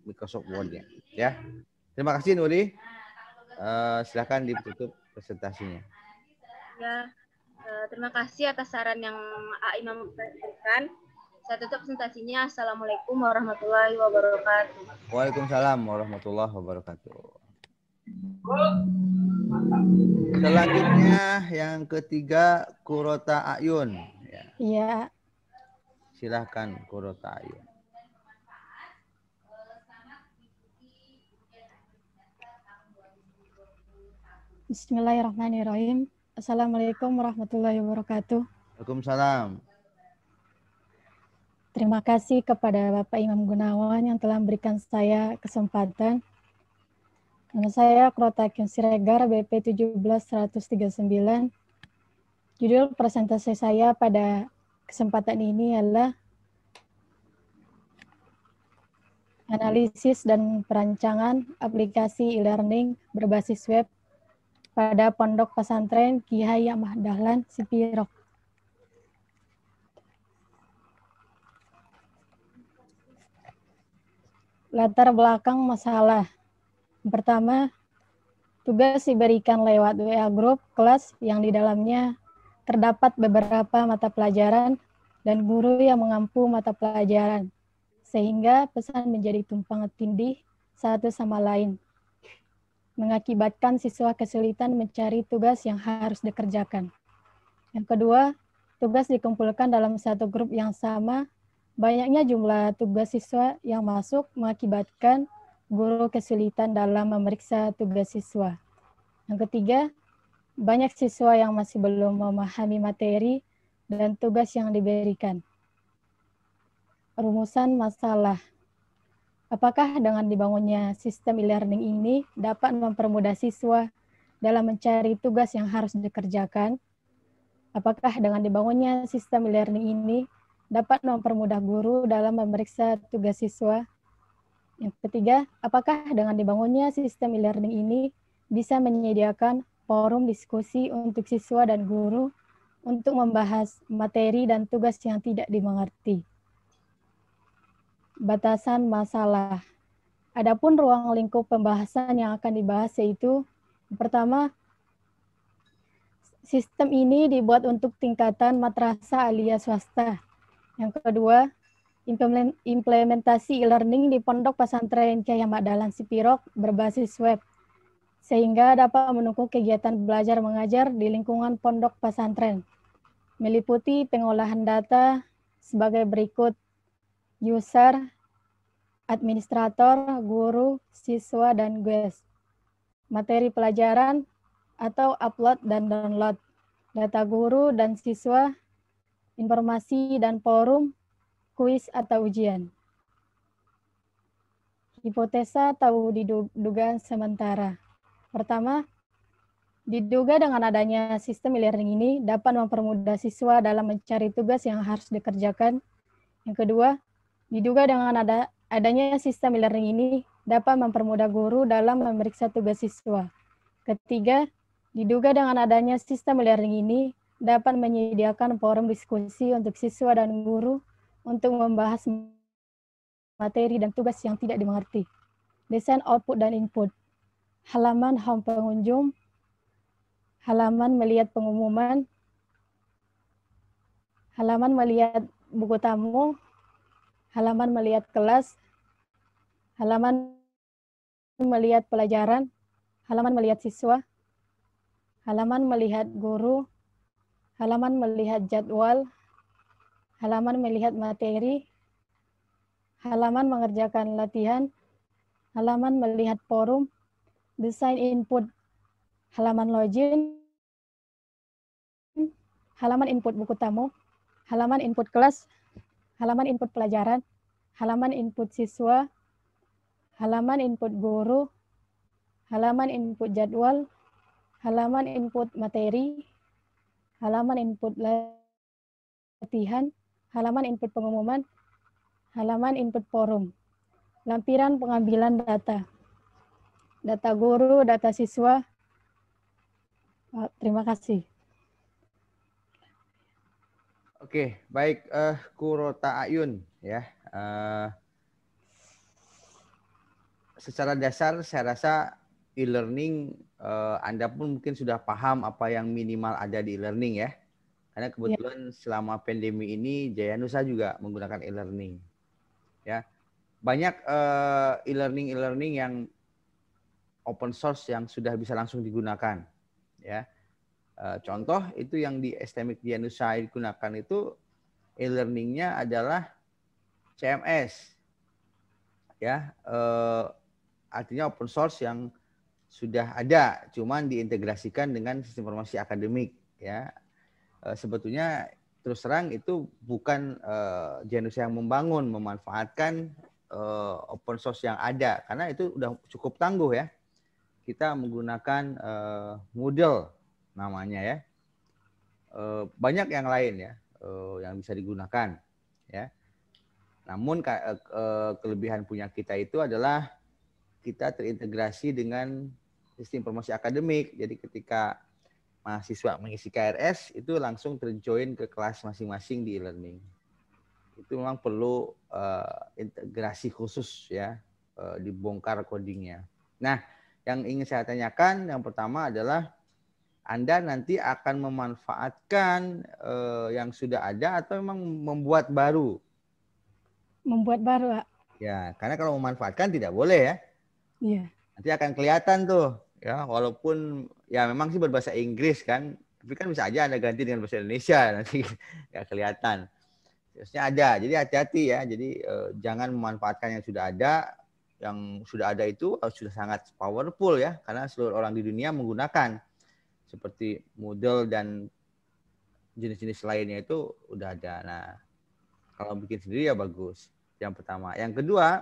Microsoft Word-nya. Ya. Terima kasih Nuri. Silakan ditutup presentasinya. Ya, terima kasih atas saran yang A. Imam berikan. Saya tutup presentasinya. Assalamualaikum warahmatullahi wabarakatuh. Waalaikumsalam warahmatullahi wabarakatuh. Selanjutnya yang ketiga Kurota Ayun. Iya. Silahkan Kurota Ayun. Bismillahirrahmanirrahim. Assalamualaikum warahmatullahi wabarakatuh. Waalaikumsalam. Terima kasih kepada Bapak Imam Gunawan yang telah memberikan saya kesempatan. Nama saya Kurota Ayun Siregar, BP 17139. Judul presentasi saya pada kesempatan ini adalah analisis dan perancangan aplikasi e-learning berbasis web pada Pondok Pesantren Ki Haji Ahmad Dahlan Sipirok. Latar belakang masalah. Pertama, tugas diberikan lewat WA Group kelas yang di dalamnya terdapat beberapa mata pelajaran dan guru yang mengampu mata pelajaran, sehingga pesan menjadi tumpang tindih satu sama lain, mengakibatkan siswa kesulitan mencari tugas yang harus dikerjakan. Yang kedua, tugas dikumpulkan dalam satu grup yang sama, banyaknya jumlah tugas siswa yang masuk mengakibatkan guru kesulitan dalam memeriksa tugas siswa. Yang ketiga, banyak siswa yang masih belum memahami materi dan tugas yang diberikan. Rumusan masalah. Apakah dengan dibangunnya sistem e-learning ini dapat mempermudah siswa dalam mencari tugas yang harus dikerjakan? Apakah dengan dibangunnya sistem e-learning ini dapat mempermudah guru dalam memeriksa tugas siswa? Yang ketiga, apakah dengan dibangunnya sistem e-learning ini bisa menyediakan forum diskusi untuk siswa dan guru untuk membahas materi dan tugas yang tidak dimengerti? Batasan masalah. Adapun ruang lingkup pembahasan yang akan dibahas yaitu, pertama, sistem ini dibuat untuk tingkatan madrasah aliyah swasta. Yang kedua, implementasi e-learning di Pondok Pesantren Ki Haji Ahmad Dahlan Sipirok berbasis web, sehingga dapat mendukung kegiatan belajar mengajar di lingkungan pondok pesantren, meliputi pengolahan data sebagai berikut: user, administrator, guru, siswa, dan guest. Materi pelajaran atau upload dan download, data guru dan siswa, informasi dan forum, kuis atau ujian. Hipotesa atau dugaan sementara. Pertama, diduga dengan adanya sistem e-learning ini dapat mempermudah siswa dalam mencari tugas yang harus dikerjakan. Yang kedua, diduga dengan adanya sistem e-learning ini dapat mempermudah guru dalam memeriksa tugas siswa. Ketiga, diduga dengan adanya sistem e-learning ini dapat menyediakan forum diskusi untuk siswa dan guru untuk membahas materi dan tugas yang tidak dimengerti. Desain output dan input. Halaman home pengunjung, halaman melihat pengumuman, halaman melihat buku tamu, halaman melihat kelas, halaman melihat pelajaran, halaman melihat siswa, halaman melihat guru, halaman melihat jadwal, halaman melihat materi, halaman mengerjakan latihan, halaman melihat forum, desain input, halaman login, halaman input buku tamu, halaman input kelas, halaman input pelajaran, halaman input siswa, halaman input guru, halaman input jadwal, halaman input materi, halaman input latihan, halaman input pengumuman, halaman input forum, lampiran pengambilan data, data guru, data siswa. Terima kasih. Oke, baik, Kurota Ayun ya. Secara dasar saya rasa e-learning Anda pun mungkin sudah paham apa yang minimal ada di e-learning ya. Karena kebetulan selama pandemi ini Jayanusa juga menggunakan e-learning. Ya. Banyak e-learning yang open source yang sudah bisa langsung digunakan ya. Contoh itu yang di STMIC Jayanusa digunakan itu e-learningnya adalah CMS ya, artinya open source yang sudah ada cuman diintegrasikan dengan sistem informasi akademik ya. Sebetulnya terus terang itu bukan Jayanusa yang memanfaatkan open source yang ada karena itu udah cukup tangguh ya. Kita menggunakan Moodle namanya ya. Banyak yang lain ya yang bisa digunakan ya. Namun kelebihan punya kita itu adalah kita terintegrasi dengan sistem informasi akademik. Jadi ketika mahasiswa mengisi KRS itu langsung terjoin ke kelas masing-masing di e-learning. Itu memang perlu integrasi khusus ya, dibongkar codingnya. Nah, yang ingin saya tanyakan yang pertama adalah Anda nanti akan memanfaatkan yang sudah ada atau memang membuat baru? Membuat baru, Pak. Ya, karena kalau memanfaatkan tidak boleh ya. Iya. Nanti akan kelihatan tuh, ya walaupun ya memang sih berbahasa Inggris kan, tapi kan bisa aja Anda ganti dengan bahasa Indonesia nanti nggak kelihatan. Harusnya ada, jadi hati-hati ya. Jadi jangan memanfaatkan yang sudah ada. Yang sudah ada itu sudah sangat powerful ya, karena seluruh orang di dunia menggunakan. Seperti Moodle dan jenis-jenis lainnya itu udah ada. Nah, kalau bikin sendiri ya bagus. Yang pertama. Yang kedua,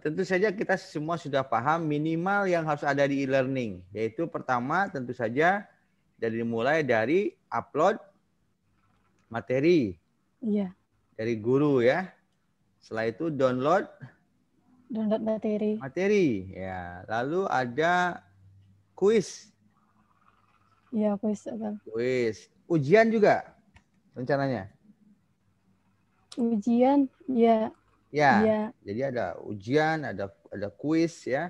tentu saja kita semua sudah paham minimal yang harus ada di e-learning. Yaitu pertama tentu saja mulai dari upload materi. Iya. Dari guru ya. Setelah itu download materi. Materi ya. Lalu ada kuis. Iya, kuis. Kuis. Ujian juga rencananya. Ujian, ya. Ya. Ya. Jadi ada ujian, ada kuis ya.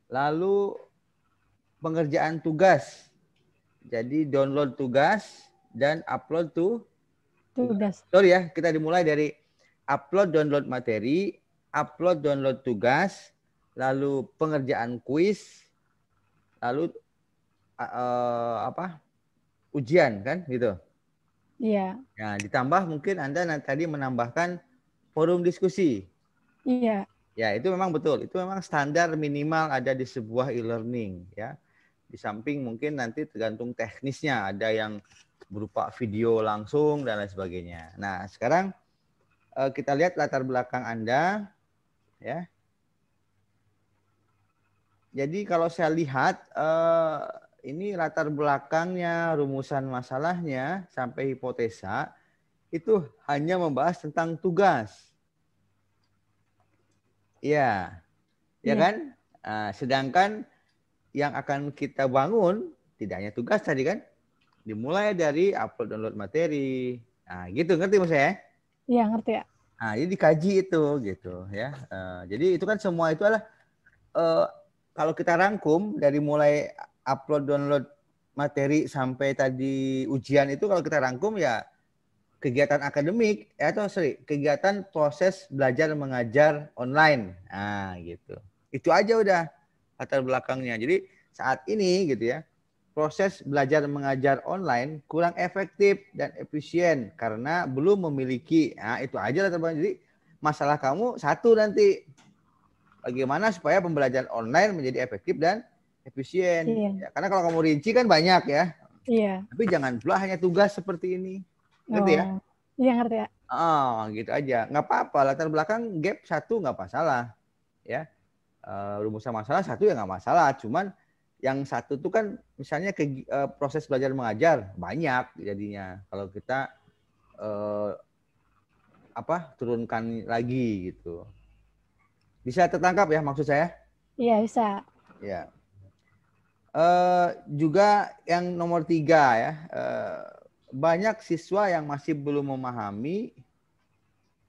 Lalu pengerjaan tugas. Jadi download tugas dan upload tugas. Sorry ya, kita dimulai dari upload download materi, upload download tugas, lalu pengerjaan kuis, lalu ujian kan gitu. Iya. Nah, ditambah mungkin Anda tadi menambahkan forum diskusi. Iya. Ya, itu memang betul. Itu memang standar minimal ada di sebuah e-learning ya. Di samping mungkin nanti tergantung teknisnya, ada yang berupa video langsung dan lain sebagainya. Nah, sekarang kita lihat latar belakang Anda ya. Jadi kalau saya lihat ini latar belakangnya, rumusan masalahnya sampai hipotesa itu hanya membahas tentang tugas. Iya. Ya Iya. kan? Sedangkan yang akan kita bangun tidak hanya tugas tadi kan? Dimulai dari upload download materi. Nah, gitu ngerti Mas ya? Iya, ngerti ya. Nah, jadi dikaji itu gitu ya. Jadi itu kan semua itu adalah kalau kita rangkum dari mulai upload download materi sampai tadi ujian itu kalau kita rangkum ya kegiatan akademik atau kegiatan proses belajar mengajar online. Nah, gitu. Itu aja udah latar belakangnya. Jadi saat ini gitu ya, proses belajar mengajar online kurang efektif dan efisien karena belum memiliki. Nah, itu aja latar belakang. Jadi masalah kamu satu nanti bagaimana supaya pembelajaran online menjadi efektif dan efisien. Iya. Ya, karena kalau kamu rinci kan banyak ya. Iya. Tapi jangan pula hanya tugas seperti ini. Ngerti ya? Iya, ngerti ya. Gitu aja. Nggak apa-apa. Latar belakang gap satu nggak masalah. Ya, rumusan masalah satu ya nggak masalah. Cuman yang satu tuh kan misalnya proses belajar mengajar banyak jadinya. Kalau kita turunkan lagi gitu. Bisa tertangkap ya maksud saya? Iya, bisa. Ya. Juga yang nomor 3 ya. Banyak siswa yang masih belum memahami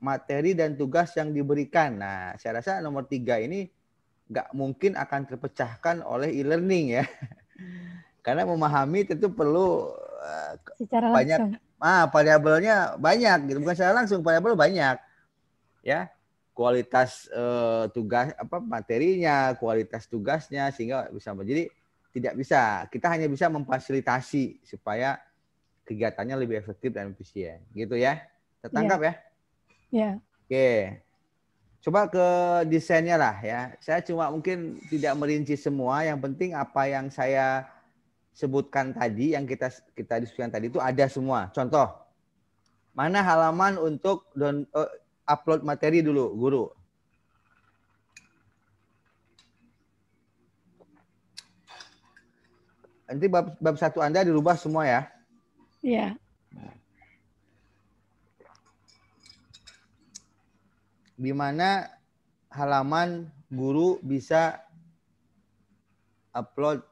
materi dan tugas yang diberikan. Nah, saya rasa nomor 3 ini nggak mungkin akan terpecahkan oleh e-learning ya. Karena memahami tentu perlu Secara banyak langsung. variabelnya banyak gitu. Bukan secara langsung, variabel banyak. Ya. Kualitas tugas materinya, kualitas tugasnya sehingga bisa jadi tidak bisa. Kita hanya bisa memfasilitasi supaya kegiatannya lebih efektif dan efisien. Gitu ya. Tertangkap ya? Iya. Oke. Coba ke desainnya lah ya. Saya cuma mungkin tidak merinci semua. Yang penting apa yang saya sebutkan tadi, yang kita diskusikan tadi itu ada semua. Contoh, mana halaman untuk upload materi dulu, guru? Nanti bab 1 Anda dirubah semua ya. Iya. Di mana halaman guru bisa upload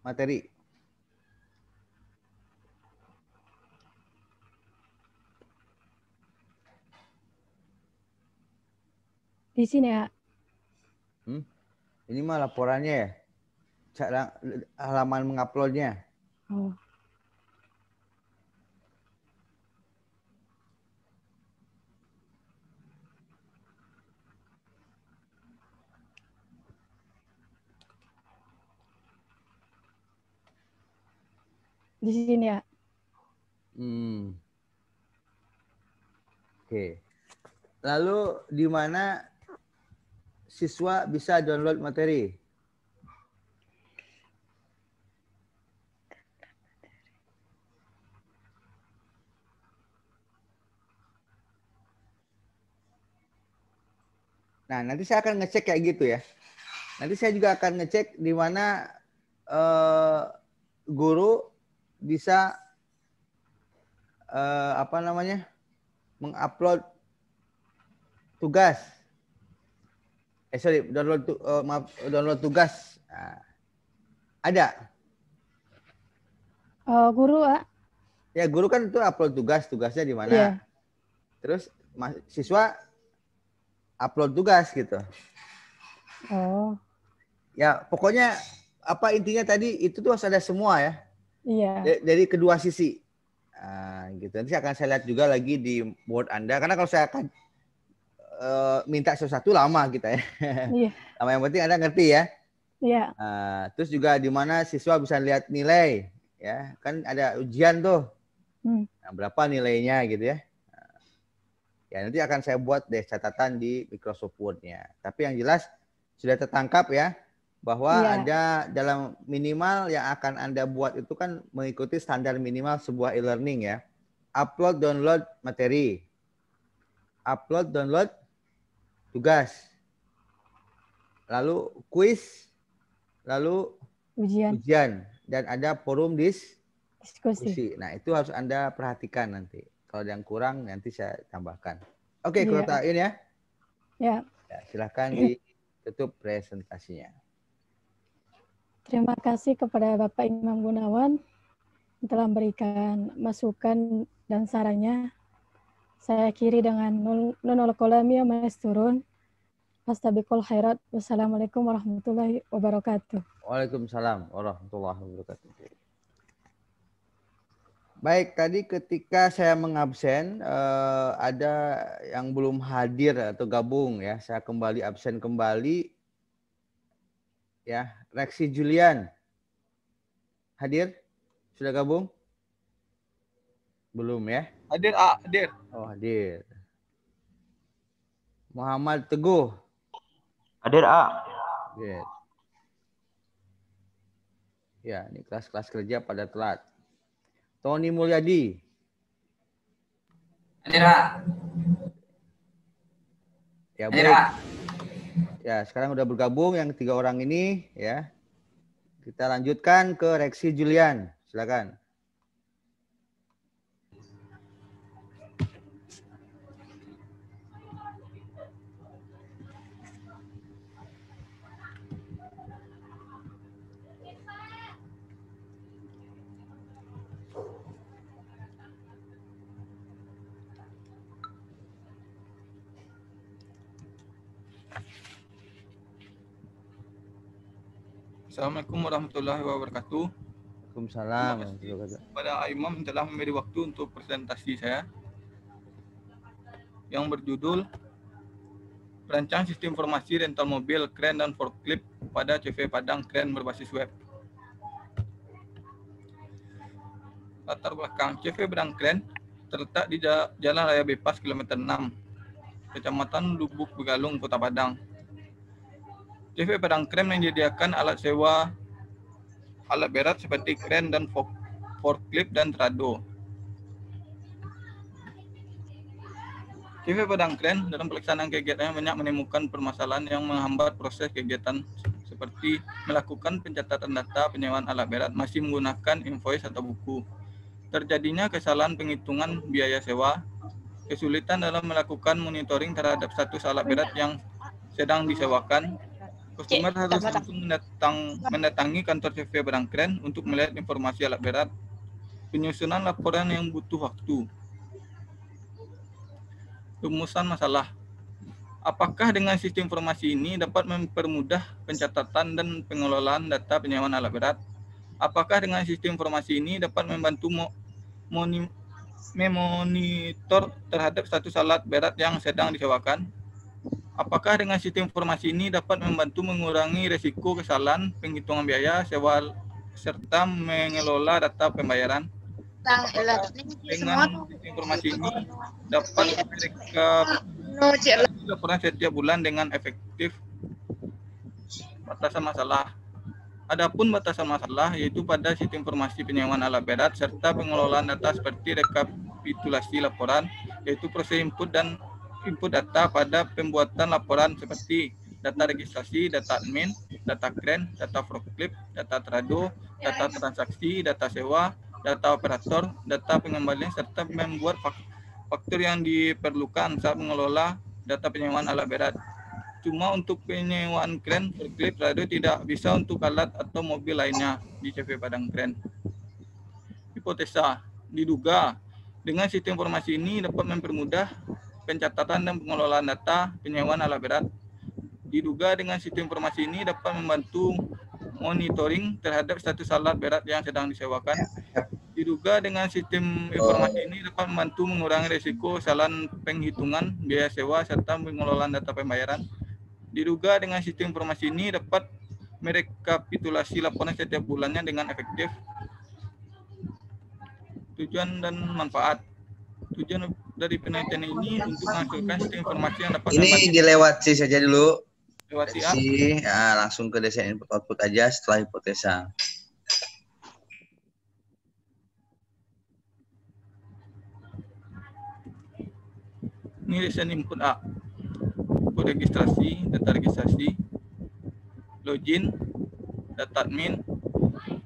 materi? Di sini ya. Ini mah laporannya ya. Cara halaman menguploadnya. Oh. Di sini ya. Oke. Lalu di mana siswa bisa download materi? Nah, nanti saya akan ngecek kayak gitu ya. Nanti saya juga akan ngecek di mana guru bisa mengupload tugas. Download tugas. Nah, ada. Guru, Ya, guru kan itu upload tugasnya di mana. Iya. Terus siswa upload tugas gitu. Oh. Ya, pokoknya apa intinya tadi itu tuh harus ada semua ya. Iya. Dari kedua sisi. Gitu. Nanti akan saya lihat juga lagi di board Anda. Karena kalau saya akan minta sesuatu lama kita ya. Iya. Lama, yang penting Anda ngerti ya. Iya. Terus juga di mana siswa bisa lihat nilai. Ya, kan ada ujian tuh. Nah, berapa nilainya gitu ya. Ya, nanti akan saya buat deh catatan di Microsoft Word-nya. Tapi yang jelas sudah tertangkap ya. Bahwa ada dalam minimal yang akan Anda buat itu kan mengikuti standar minimal sebuah e-learning ya. Upload, download materi. Upload, download tugas. Lalu kuis. Lalu ujian. Dan ada forum diskusi. Nah, itu harus Anda perhatikan nanti. Kalau yang kurang nanti saya tambahkan. Oke, kuotain ya. Ya. Ya, silakan ditutup presentasinya. Terima kasih kepada Bapak Imam Gunawan yang telah memberikan masukan dan sarannya. Saya akhiri dengan nunul kolami maesturun. Fastabiqul khairat. Wassalamualaikum warahmatullahi wabarakatuh. Waalaikumsalam warahmatullahi wabarakatuh. Baik, tadi ketika saya mengabsen ada yang belum hadir atau gabung ya. Saya kembali absen kembali. Ya, Reksi Julian. Hadir? Sudah gabung? Belum ya? Hadir, hadir. Oh, hadir. Muhammad Teguh. Hadir, Hadir. Ya, ini kelas-kelas kerja pada telat. Tony Mulyadi. Hadir, Ya, hadir, baik. Ya, sekarang udah bergabung yang 3 orang ini ya. Kita lanjutkan ke Reksi Julian. Silakan. Assalamualaikum warahmatullahi wabarakatuh. Waalaikumsalam. Kepada Imam telah memberi waktu untuk presentasi saya yang berjudul Perancang Sistem Informasi Rental Mobil, Kren, dan Forklift pada CV Padang Kren berbasis web. Latar belakang CV Padang Kren terletak di Jalan Raya Bypass kilometer 6, Kecamatan Lubuk Begalung, Kota Padang. CV Padang Kren menyediakan alat sewa alat berat seperti kren dan forklift dan trado. CV Padang Kren dalam pelaksanaan kegiatannya banyak menemukan permasalahan yang menghambat proses kegiatan seperti melakukan pencatatan data penyewaan alat berat masih menggunakan invoice atau buku. Terjadinya kesalahan penghitungan biaya sewa, kesulitan dalam melakukan monitoring terhadap status alat berat yang sedang disewakan. Customer harus langsung mendatangi kantor CV Padang Kren untuk melihat informasi alat berat. Penyusunan laporan yang butuh waktu. Rumusan masalah. Apakah dengan sistem informasi ini dapat mempermudah pencatatan dan pengelolaan data penyewaan alat berat? Apakah dengan sistem informasi ini dapat membantu memonitor terhadap status alat berat yang sedang disewakan? Apakah dengan sistem informasi ini dapat membantu mengurangi risiko kesalahan penghitungan biaya sewa serta mengelola data pembayaran? Dengan sistem informasi ini dapat mereka laporan setiap bulan dengan efektif. Batasan masalah. Adapun batasan masalah yaitu pada sistem informasi penyewaan alat berat serta pengelolaan data seperti rekapitulasi laporan, yaitu proses input data pada pembuatan laporan seperti data registrasi, data admin, data kren, data forklift, data trado, data transaksi, data sewa, data operator, data pengembalian, serta membuat faktur yang diperlukan saat mengelola data penyewaan alat berat. Cuma untuk penyewaan kren, forklift, trado tidak bisa untuk alat atau mobil lainnya di CV Padang Kren. Hipotesa, diduga dengan sistem informasi ini dapat mempermudah pencatatan dan pengelolaan data penyewaan alat berat. Diduga dengan sistem informasi ini dapat membantu monitoring terhadap status alat berat yang sedang disewakan. Diduga dengan sistem informasi ini dapat membantu mengurangi risiko kesalahan penghitungan biaya sewa serta pengelolaan data pembayaran. Diduga dengan sistem informasi ini dapat merekapitulasi laporan setiap bulannya dengan efektif. Tujuan dan manfaat. Tujuan dari penelitian ini untuk menghasilkan sistem informasi yang dapat ini dilewati saja dulu. Lewati ya, langsung ke desain input output aja setelah hipotesa. Ini desain input A. Input registrasi, data registrasi, login, data admin,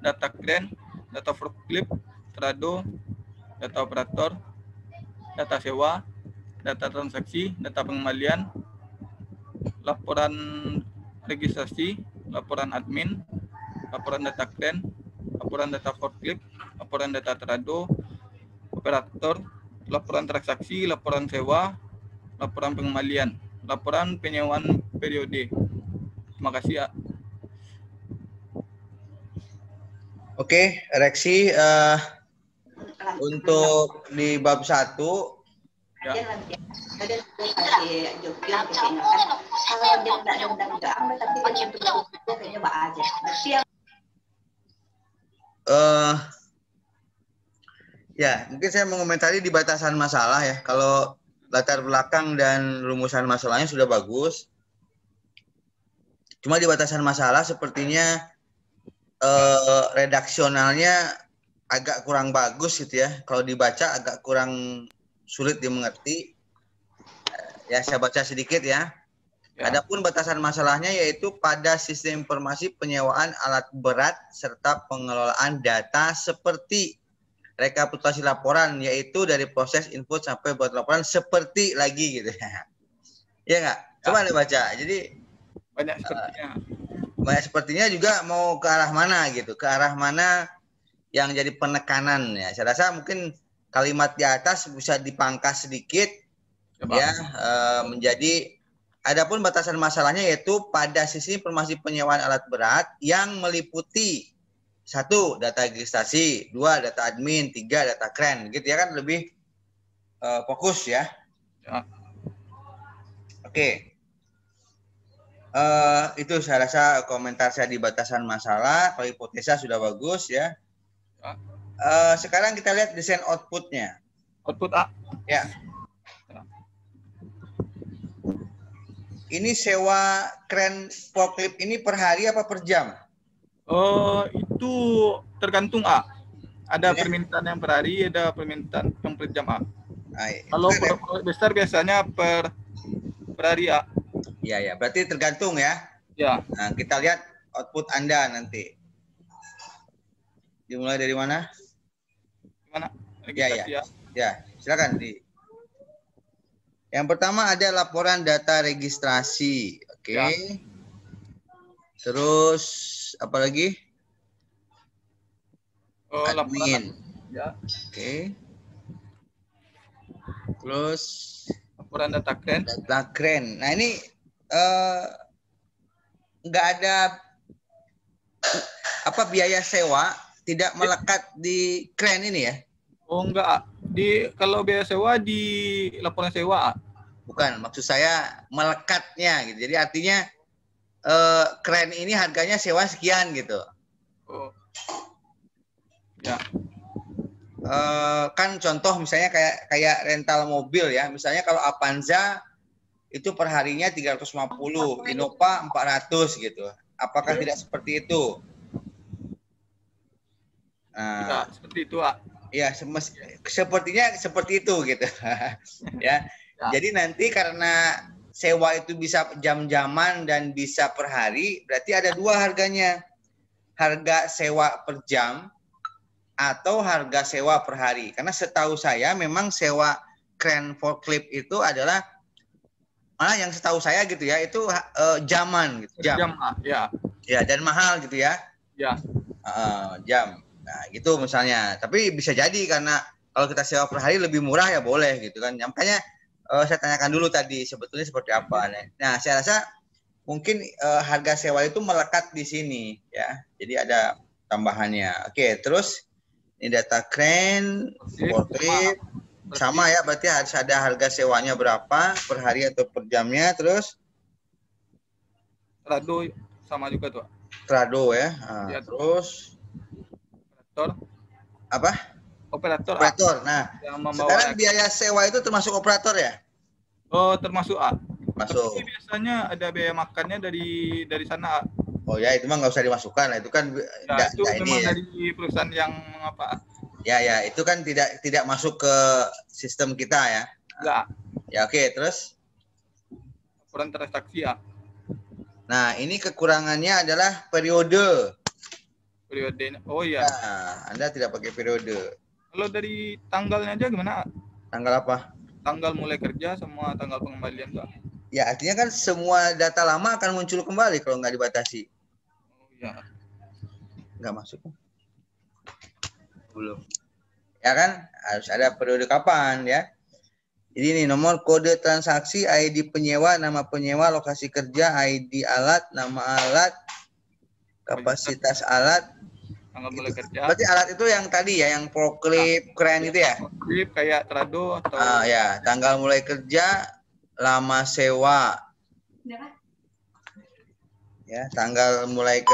data kren, data forklift, trado, data operator, data sewa, data transaksi, data pengembalian, laporan registrasi, laporan admin, laporan data kren, laporan data forklift, laporan data trado, operator, laporan transaksi, laporan sewa, laporan pengembalian, laporan penyewaan periode. Terima kasih, A. Oke, Reksi, untuk di bab 1 Ya. Ya, mungkin saya mengomentari di batasan masalah ya. Kalau latar belakang dan rumusan masalahnya sudah bagus. Cuma di batasan masalah sepertinya redaksionalnya agak kurang bagus gitu ya. Kalau dibaca agak kurang sulit dimengerti. Ya, saya baca sedikit ya. Adapun batasan masalahnya yaitu pada sistem informasi penyewaan alat berat serta pengelolaan data seperti rekapitulasi laporan, yaitu dari proses input sampai buat laporan seperti lagi gitu ya. Iya nggak? Coba Anda baca. Jadi Banyak sepertinya. banyak sepertinya juga mau ke arah mana gitu, ke arah mana yang jadi penekanan ya. Saya rasa mungkin kalimat di atas bisa dipangkas sedikit ya, menjadi adapun batasan masalahnya yaitu pada sisi informasi penyewaan alat berat yang meliputi 1. data registrasi, 2. data admin, 3. data kren, gitu ya, kan lebih fokus ya. Oke. Itu saya rasa komentar saya di batasan masalah. Kalau hipotesa sudah bagus ya. Sekarang kita lihat desain outputnya. Output A. Ya. Ini sewa kren forklift ini per hari apa per jam? Itu tergantung A. Ada Ya. permintaan yang per hari, ada permintaan yang per jam A. Kalau Kalau besar biasanya per hari A. ya, ya, berarti tergantung ya. Ya. Nah, kita lihat output Anda nanti. Dimulai dari mana? Gimana? Ya. Ya, silakan di. Yang pertama ada laporan data registrasi. Oke. Ya. Terus apa lagi? Laporan. Admin. Ya. Oke. Terus Laporan data kren. data kren. Nah, ini nggak ada biaya sewa tidak melekat di kren ini ya? Oh enggak, kalau biaya sewa di laporan sewa. Bukan, maksud saya melekatnya gitu. Jadi artinya kren ini harganya sewa sekian gitu. Oh. Ya. Kan contoh misalnya kayak rental mobil ya. Misalnya kalau Avanza itu per harinya 350, Innova 400 gitu. Apakah tidak seperti itu? Nah, seperti itu, A. Ya, sepertinya seperti itu gitu. Ya. Jadi nanti karena sewa itu bisa jam-jaman dan bisa per hari, berarti ada dua harganya. Harga sewa per jam atau harga sewa per hari. Karena setahu saya memang sewa kren forklift itu adalah yang setahu saya gitu ya, itu jaman gitu, jam. Ya. Ya, dan mahal gitu ya. Ya. Jam. Nah, gitu misalnya. Tapi bisa jadi karena kalau kita sewa per hari lebih murah ya boleh gitu kan. Makanya saya tanyakan dulu tadi sebetulnya seperti apa. Nah, saya rasa mungkin harga sewa itu melekat di sini ya. Jadi ada tambahannya. Oke, terus ini data kren, forklift sama ya, berarti harus ada harga sewanya berapa per hari atau per jamnya. Terus Trado sama juga tuh. Trado ya. Ya. Terus Operator. apa? Operator. Nah, sekarang biaya sewa itu termasuk operator ya? Oh, termasuk A. Masuk. Tapi biasanya ada biaya makannya dari sana A. Oh ya, itu mah nggak usah dimasukkan lah. Itu kan Ya, itu memang ya. dari perusahaan yang apa? Ya, itu kan tidak masuk ke sistem kita ya. Enggak. Ya, oke, terus Laporan transaksi A. nah, ini kekurangannya adalah periode. Periodenya. Oh iya. Nah, Anda tidak pakai periode. Kalau dari tanggalnya aja gimana? Tanggal apa? Tanggal mulai kerja sama tanggal pengembalian tuh. Ya, artinya kan semua data lama akan muncul kembali kalau nggak dibatasi. Oh, ya. Nggak masuk. Belum. Ya kan? Harus ada periode kapan ya. Jadi ini nomor kode transaksi, ID penyewa, nama penyewa, lokasi kerja, ID alat, nama alat, kapasitas alat. Tanggal mulai kerja. Berarti alat itu yang tadi ya, yang Proclip, keren itu ya? Proclip kayak Trado atau ya, tanggal mulai kerja, lama sewa. Ya, tanggal mulai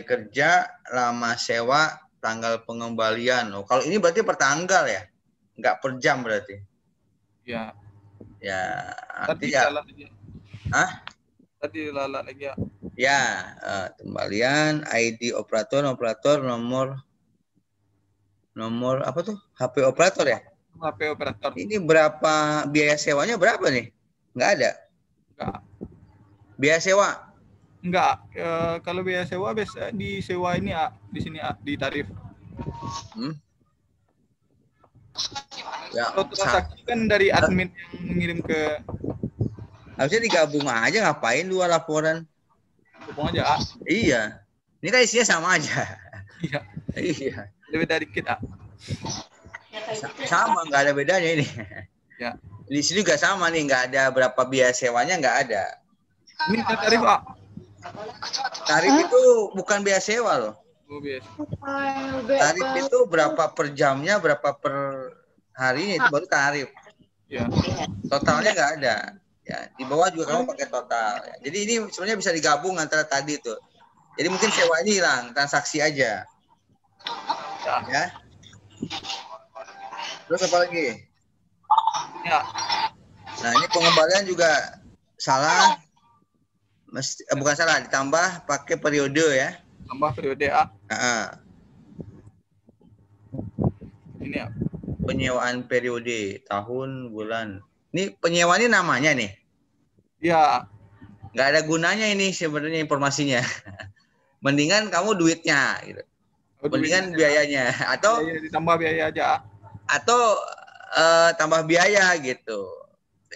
kerja, lama sewa, tanggal pengembalian. Oh, kalau ini berarti per tanggal ya? Enggak per jam berarti. Ya. Ya, Tadi artinya lagi. Tadi lalat lagi ya. Ya, kembalian ID operator, nomor apa tuh? HP operator ya? HP operator. Ini berapa biaya sewanya berapa nih? Enggak ada. Enggak. Biaya sewa? Enggak. Kalau biaya sewa biasa di sewa ini di sini di tarif. Ya, kalau transaksi kan dari admin yang mengirim ke. Harusnya digabung aja, ngapain dua laporan? Gabung aja. Iya. Ini kan isinya sama aja. Iya. Iya. Lebih dari kita. Sama, nggak ada bedanya ini. Ya. Di sini juga sama nih, nggak ada berapa biaya sewanya, nggak ada. Ini tarif Pak. Tarif itu bukan biaya sewa loh. Oh, biasa. Tarif itu berapa per jamnya, berapa per harinya, itu baru tarif. Ya. Totalnya nggak ada. Ya, di bawah juga kamu pakai total. Ya. Jadi ini sebenarnya bisa digabung antara tadi tuh. Jadi mungkin sewa ini hilang, transaksi aja. Ya. Terus apa lagi? Ya. Nah, ini pengembalian juga salah. Bukan salah, ditambah pakai periode ya. Tambah periode A. Ini ya. Penyewaan periode tahun, bulan. Ini penyewa ini namanya nih. Ya. Nggak ada gunanya ini sebenarnya informasinya. Mendingan kamu duitnya gitu. Mendingan biayanya atau ditambah biaya aja. Atau tambah biaya gitu.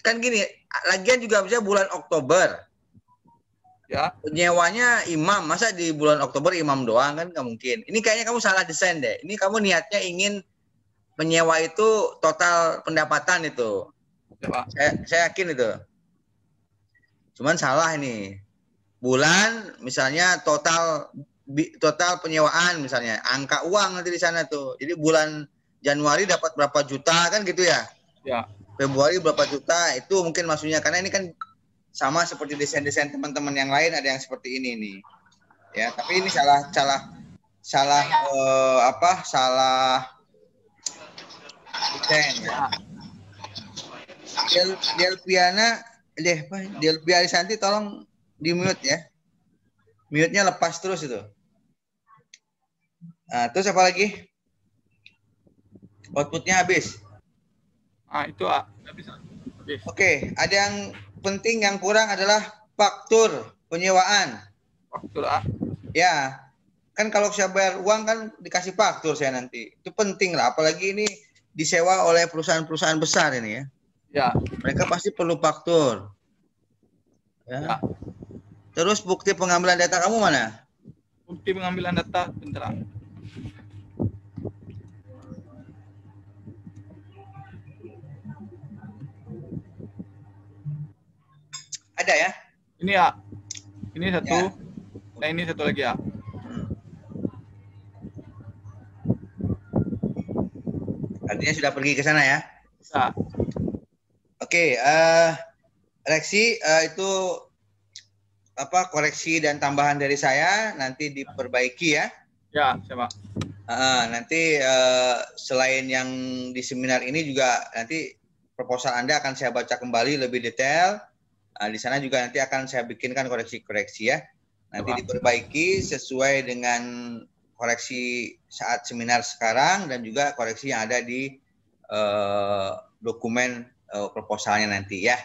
Kan gini, lagian juga bisa bulan Oktober. Ya. Penyewanya imam, masa di bulan Oktober imam doang kan nggak mungkin. Ini kayaknya kamu salah desain deh. Ini kamu niatnya ingin penyewa itu total pendapatan itu. Saya yakin itu. Cuman salah ini. Bulan misalnya total penyewaan misalnya, angka uang nanti di sana tuh. Jadi bulan Januari dapat berapa juta kan gitu ya? Ya. Februari berapa juta, itu mungkin maksudnya, karena ini kan sama seperti desain-desain teman-teman yang lain, ada yang seperti ini nih. Ya, tapi ini salah desain ya. Delpia Arisanti tolong di mute ya. Mute-nya lepas terus itu. Nah, terus apa lagi? Outputnya habis. Itu habis. Oke, ada yang penting, yang kurang adalah faktur penyewaan. Faktur A. Ya, kan kalau saya bayar uang kan dikasih faktur saya nanti. Itu penting lah, apalagi ini disewa oleh perusahaan-perusahaan besar ini ya. Ya. Mereka pasti perlu faktur. Ya. Terus bukti pengambilan data kamu mana? Bukti pengambilan data, bentar. Ada ya? Ini ya. Ini satu. Ya. Nah, ini satu lagi ya. Artinya sudah pergi ke sana ya? Bisa. Oke, Reksi, itu koreksi dan tambahan dari saya nanti diperbaiki ya. Ya, siapa? Nanti selain yang di seminar ini juga nanti proposal Anda akan saya baca kembali lebih detail. Di sana juga nanti akan saya bikinkan koreksi-koreksi ya. Nanti diperbaiki sesuai dengan koreksi saat seminar sekarang dan juga koreksi yang ada di dokumen proposalnya nanti ya.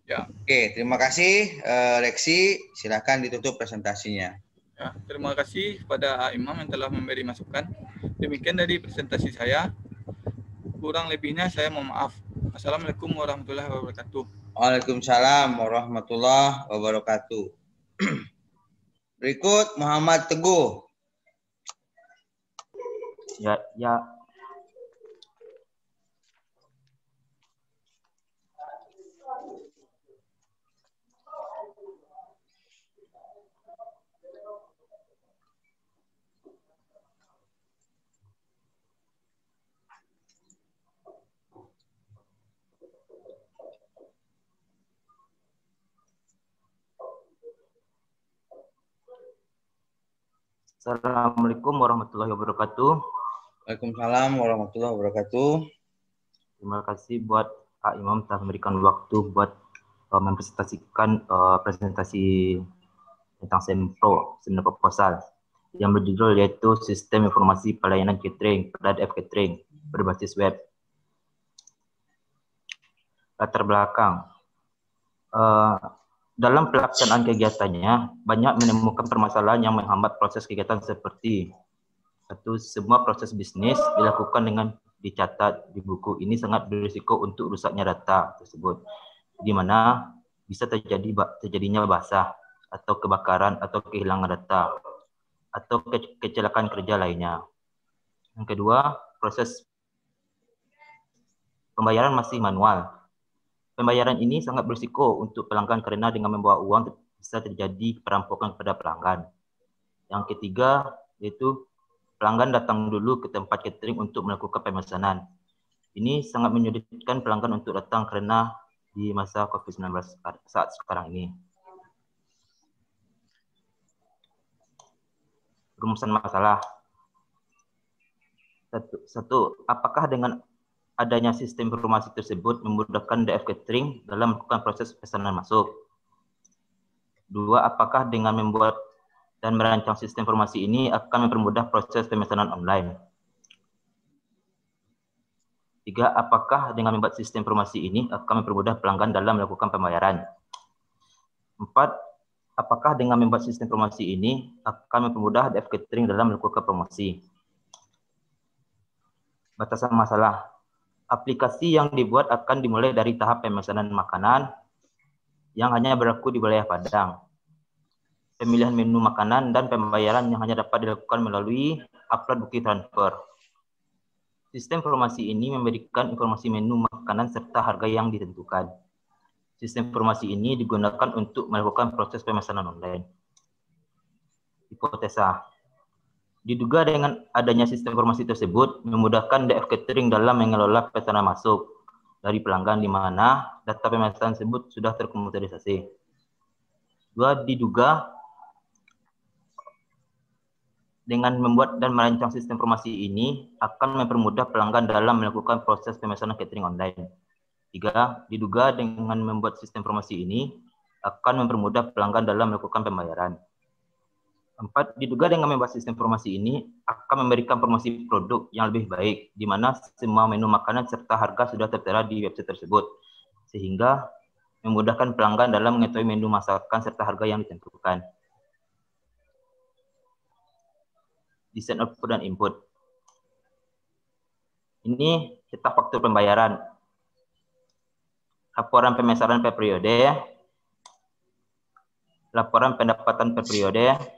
Ya. Oke, terima kasih Reksi. Silakan ditutup presentasinya. Ya, terima kasih kepada Imam yang telah memberi masukan. Demikian dari presentasi saya. Kurang lebihnya saya mohon maaf. Assalamualaikum warahmatullahi wabarakatuh. Waalaikumsalam warahmatullahi wabarakatuh. Berikut Muhammad Teguh. Ya. Assalamualaikum warahmatullahi wabarakatuh. Waalaikumsalam warahmatullahi wabarakatuh. Terima kasih buat Pak Imam telah memberikan waktu buat mempresentasikan presentasi tentang seminar proposal yang berjudul yaitu Sistem Informasi Pelayanan Catering (PLADF Catering) berbasis web. Latar belakang. Dalam pelaksanaan kegiatannya, banyak menemukan permasalahan yang menghambat proses kegiatan seperti satu, semua proses bisnis dilakukan dengan dicatat di buku. Ini sangat berisiko untuk rusaknya data tersebut, di mana bisa terjadinya basah atau kebakaran atau kehilangan data atau kecelakaan kerja lainnya. Yang kedua, proses pembayaran masih manual. Pembayaran ini sangat berisiko untuk pelanggan karena dengan membawa uang bisa terjadi perampokan kepada pelanggan. Yang ketiga, yaitu pelanggan datang dulu ke tempat catering untuk melakukan pemesanan. Ini sangat menyulitkan pelanggan untuk datang karena di masa COVID-19 saat sekarang ini. Rumusan masalah. Satu, apakah dengan adanya sistem informasi tersebut memudahkan DF Catering dalam melakukan proses pesanan masuk? Dua, apakah dengan membuat dan merancang sistem informasi ini akan mempermudah proses pemesanan online? Tiga, apakah dengan membuat sistem informasi ini akan mempermudah pelanggan dalam melakukan pembayaran? Empat, apakah dengan membuat sistem informasi ini akan mempermudah DF Catering dalam melakukan promosi? Batasan masalah. Aplikasi yang dibuat akan dimulai dari tahap pemesanan makanan yang hanya berlaku di wilayah Padang, pemilihan menu makanan, dan pembayaran yang hanya dapat dilakukan melalui upload bukti transfer. Sistem informasi ini memberikan informasi menu makanan serta harga yang ditentukan. Sistem informasi ini digunakan untuk melakukan proses pemesanan online. Hipotesa. Diduga dengan adanya sistem informasi tersebut memudahkan DF Catering dalam mengelola pesanan masuk dari pelanggan di mana data pemesanan tersebut sudah terkomputerisasi. Dua, diduga dengan membuat dan merancang sistem informasi ini akan mempermudah pelanggan dalam melakukan proses pemesanan catering online. Tiga, diduga dengan membuat sistem informasi ini akan mempermudah pelanggan dalam melakukan pembayaran. Empat, diduga dengan membuat sistem informasi ini akan memberikan promosi produk yang lebih baik, di mana semua menu makanan serta harga sudah tertera di website tersebut, sehingga memudahkan pelanggan dalam mengetahui menu masakan serta harga yang ditentukan. Desain output dan input. Ini cetak faktur pembayaran. Laporan pemesanan per periode, laporan pendapatan per periode,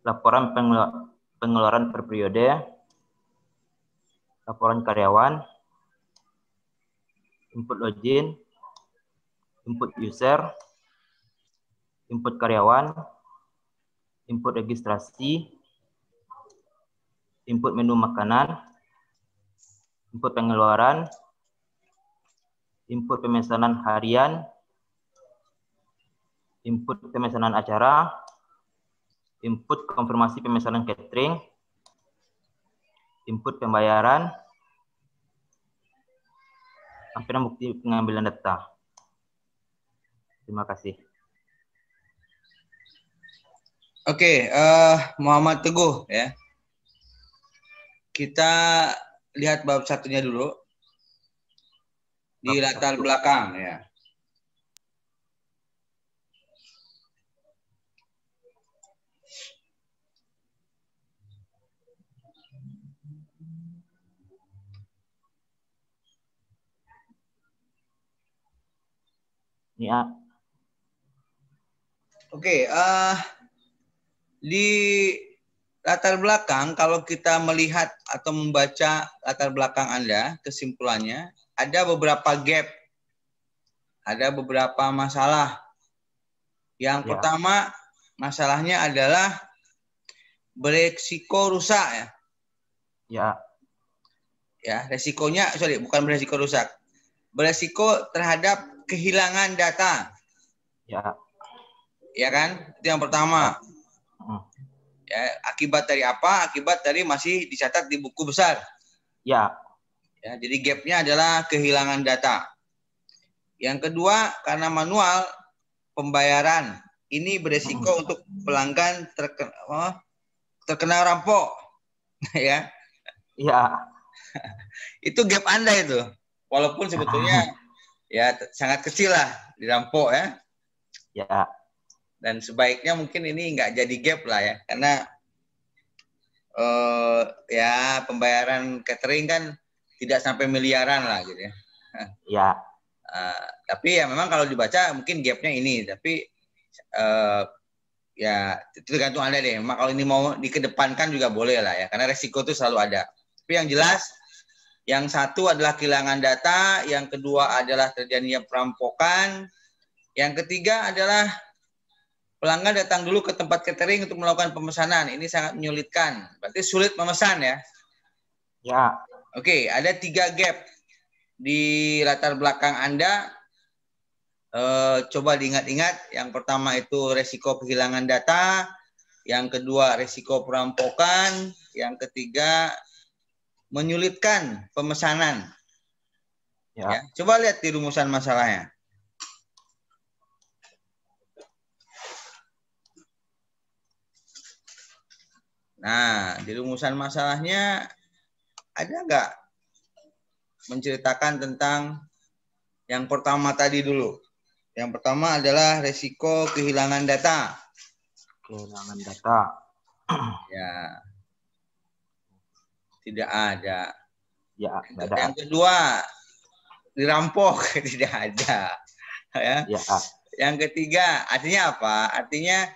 laporan pengeluaran per periode, laporan karyawan, input login, input user, input karyawan, input registrasi, input menu makanan, input pengeluaran, input pemesanan harian, input pemesanan acara, input konfirmasi pemesanan catering, input pembayaran, lampiran bukti pengambilan data. Terima kasih. Oke, Muhammad Teguh ya. Kita lihat bab satunya dulu. Di latar belakang ya. Ya. Oke, di latar belakang, kalau kita melihat atau membaca latar belakang Anda, kesimpulannya, ada beberapa gap, ada beberapa masalah. Yang pertama, masalahnya adalah beresiko rusak ya. Ya. Ya, resikonya, bukan beresiko rusak. Beresiko terhadap kehilangan data. Ya. Ya kan? Itu yang pertama. Ya, akibat dari apa? Akibat dari masih dicatat di buku besar. Ya. Ya, jadi gapnya adalah kehilangan data. Yang kedua, karena manual pembayaran. Ini beresiko untuk pelanggan terkena rampok. Ya. Ya. Itu gap Anda itu. Walaupun sebetulnya ya sangat kecil lah dirampok ya. Ya. Dan sebaiknya mungkin ini nggak jadi gap lah ya. Karena ya pembayaran catering kan tidak sampai miliaran lah gitu ya. Ya. Tapi ya memang kalau dibaca mungkin gapnya ini. Tapi ya itu tergantung Anda deh. Memang kalau ini mau dikedepankan juga boleh lah ya. Karena resiko itu selalu ada. Tapi yang jelas, yang satu adalah kehilangan data. Yang kedua adalah terjadinya perampokan. Yang ketiga adalah pelanggan datang dulu ke tempat catering untuk melakukan pemesanan. Ini sangat menyulitkan. Berarti sulit memesan ya. Ya. Oke, ada 3 gap di latar belakang Anda. Coba diingat-ingat. Yang pertama itu resiko kehilangan data. Yang kedua resiko perampokan. Yang ketiga menyulitkan pemesanan. Ya. Coba lihat di rumusan masalahnya. Nah, di rumusan masalahnya ada nggak menceritakan tentang yang pertama tadi dulu? Yang pertama adalah resiko kehilangan data. Kehilangan data. Ya, tidak ada. Ya, ada. Yang kedua, dirampok, tidak ada. Ya. Ya. Yang ketiga, artinya apa? Artinya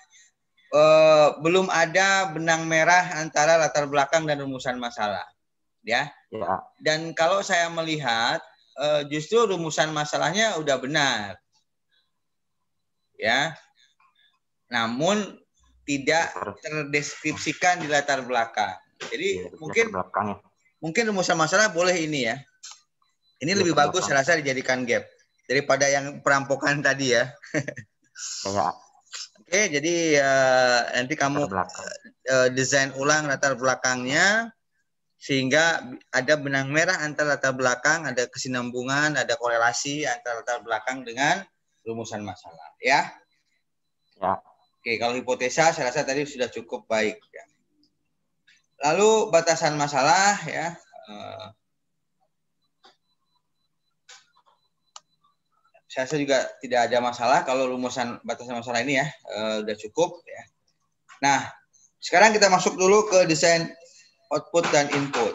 belum ada benang merah antara latar belakang dan rumusan masalah, ya. Ya. Dan kalau saya melihat, justru rumusan masalahnya udah benar, ya. Namun tidak terdeskripsikan di latar belakang. Jadi mungkin rumusan masalah boleh ini ya. Ini lebih bagus saya rasa dijadikan gap daripada yang perampokan tadi ya. Ya. Oke, jadi nanti kamu desain ulang latar belakangnya sehingga ada benang merah antara latar belakang, ada kesinambungan, ada korelasi antara latar belakang dengan rumusan masalah, ya. Ya. Oke, kalau hipotesa saya rasa tadi sudah cukup baik. Ya. Lalu batasan masalah, ya. Saya rasa juga tidak ada masalah kalau rumusan batasan masalah ini ya udah cukup ya. Nah, sekarang kita masuk dulu ke desain output dan input.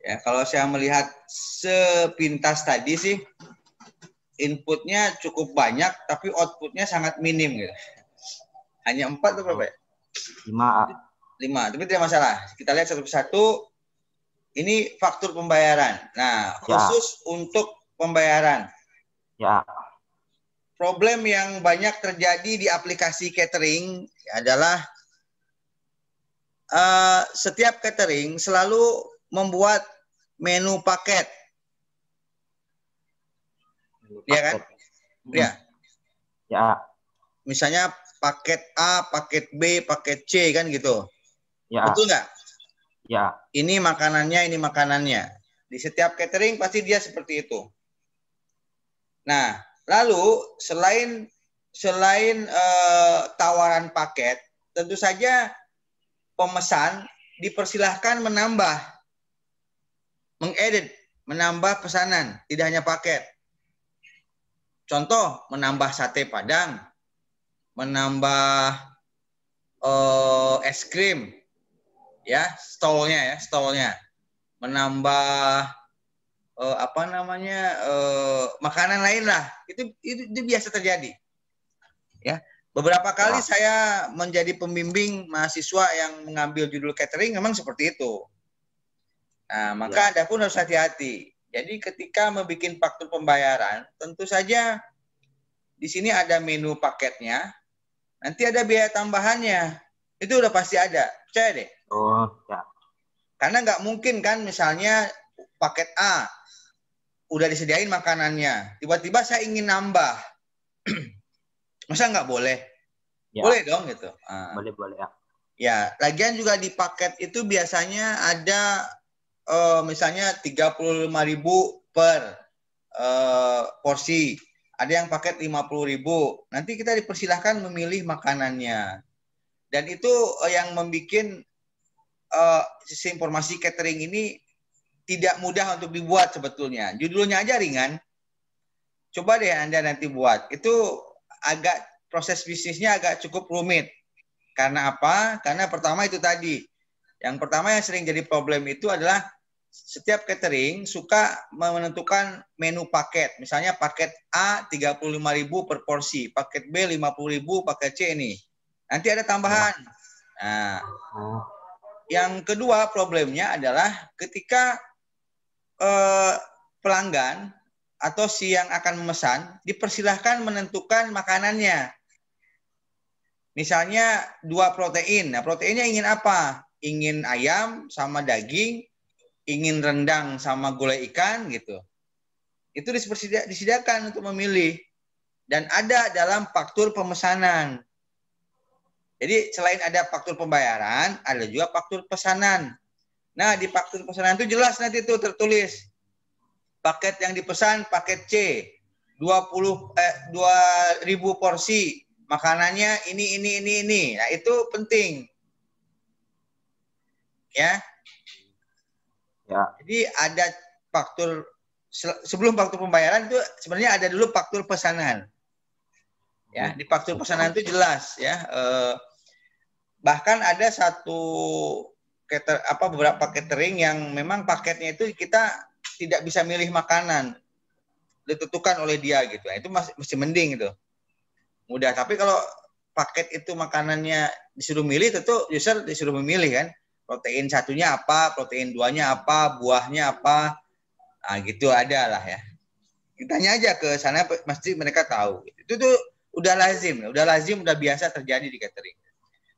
Ya, kalau saya melihat sepintas tadi sih inputnya cukup banyak tapi outputnya sangat minim gitu. Hanya 4 atau berapa ya? 5, tapi tidak masalah. Kita lihat satu persatu. Ini faktur pembayaran. Nah, khusus untuk pembayaran. Ya. Problem yang banyak terjadi di aplikasi catering adalah setiap catering selalu membuat menu paket. Ya kan? Ya. Ya. Misalnya paket A, paket B, paket C kan gitu. Ya. Betul nggak? Ya. Ini makanannya, ini makanannya. Di setiap catering pasti dia seperti itu. Nah, lalu selain tawaran paket, tentu saja pemesan dipersilahkan mengedit, menambah pesanan, tidak hanya paket. Contoh, menambah sate Padang, menambah es krim, ya, stolnya, menambah makanan lain lah. Itu biasa terjadi. Ya. Beberapa kali saya menjadi pembimbing mahasiswa yang mengambil judul catering memang seperti itu. Nah, maka Anda pun harus hati-hati. Jadi ketika membuat faktur pembayaran, tentu saja di sini ada menu paketnya, nanti ada biaya tambahannya. Itu udah pasti ada, percaya deh. Oh, ya. Karena nggak mungkin kan misalnya paket A udah disediain makanannya, tiba-tiba saya ingin nambah. Masa nggak boleh? Ya. Boleh dong gitu. Boleh ya. Ya, lagian juga di paket itu biasanya ada misalnya 35.000 per porsi. Ada yang paket 50.000. Nanti kita dipersilahkan memilih makanannya. Dan itu yang membuat sistem informasi catering ini tidak mudah untuk dibuat sebetulnya. Judulnya aja ringan. Coba deh Anda nanti buat. Itu agak proses bisnisnya agak cukup rumit. Karena apa? Karena pertama itu tadi. Yang pertama yang sering jadi problem itu adalah setiap catering suka menentukan menu paket. Misalnya paket A 35.000 per porsi, paket B 50.000, paket C ini. Nanti ada tambahan. Nah, yang kedua problemnya adalah ketika pelanggan atau si yang akan memesan dipersilahkan menentukan makanannya. Misalnya 2 protein. Nah, proteinnya ingin apa? Ingin ayam sama daging, ingin rendang sama gulai ikan gitu. Itu disediakan untuk memilih. Dan ada dalam faktur pemesanan. Jadi selain ada faktur pembayaran, ada juga faktur pesanan. Nah, di faktur pesanan itu jelas nanti itu tertulis. Paket yang dipesan paket C, 2.000 porsi. Makanannya ini. Nah, itu penting. Ya. Jadi ada faktur sebelum faktur pembayaran itu sebenarnya ada dulu faktur pesanan. Ya, di faktur pesanan itu jelas ya. Bahkan ada beberapa catering yang memang paketnya itu kita tidak bisa milih makanan, ditentukan oleh dia gitu. Nah, itu masih mending gitu. Mudah. Tapi kalau paket itu makanannya disuruh milih, tentu user disuruh memilih kan. Protein satunya apa, protein 2-nya apa, buahnya apa. Nah, gitu ada lah ya. Tanya aja ke sana, pasti mereka tahu. Itu tuh udah lazim, udah biasa terjadi di catering.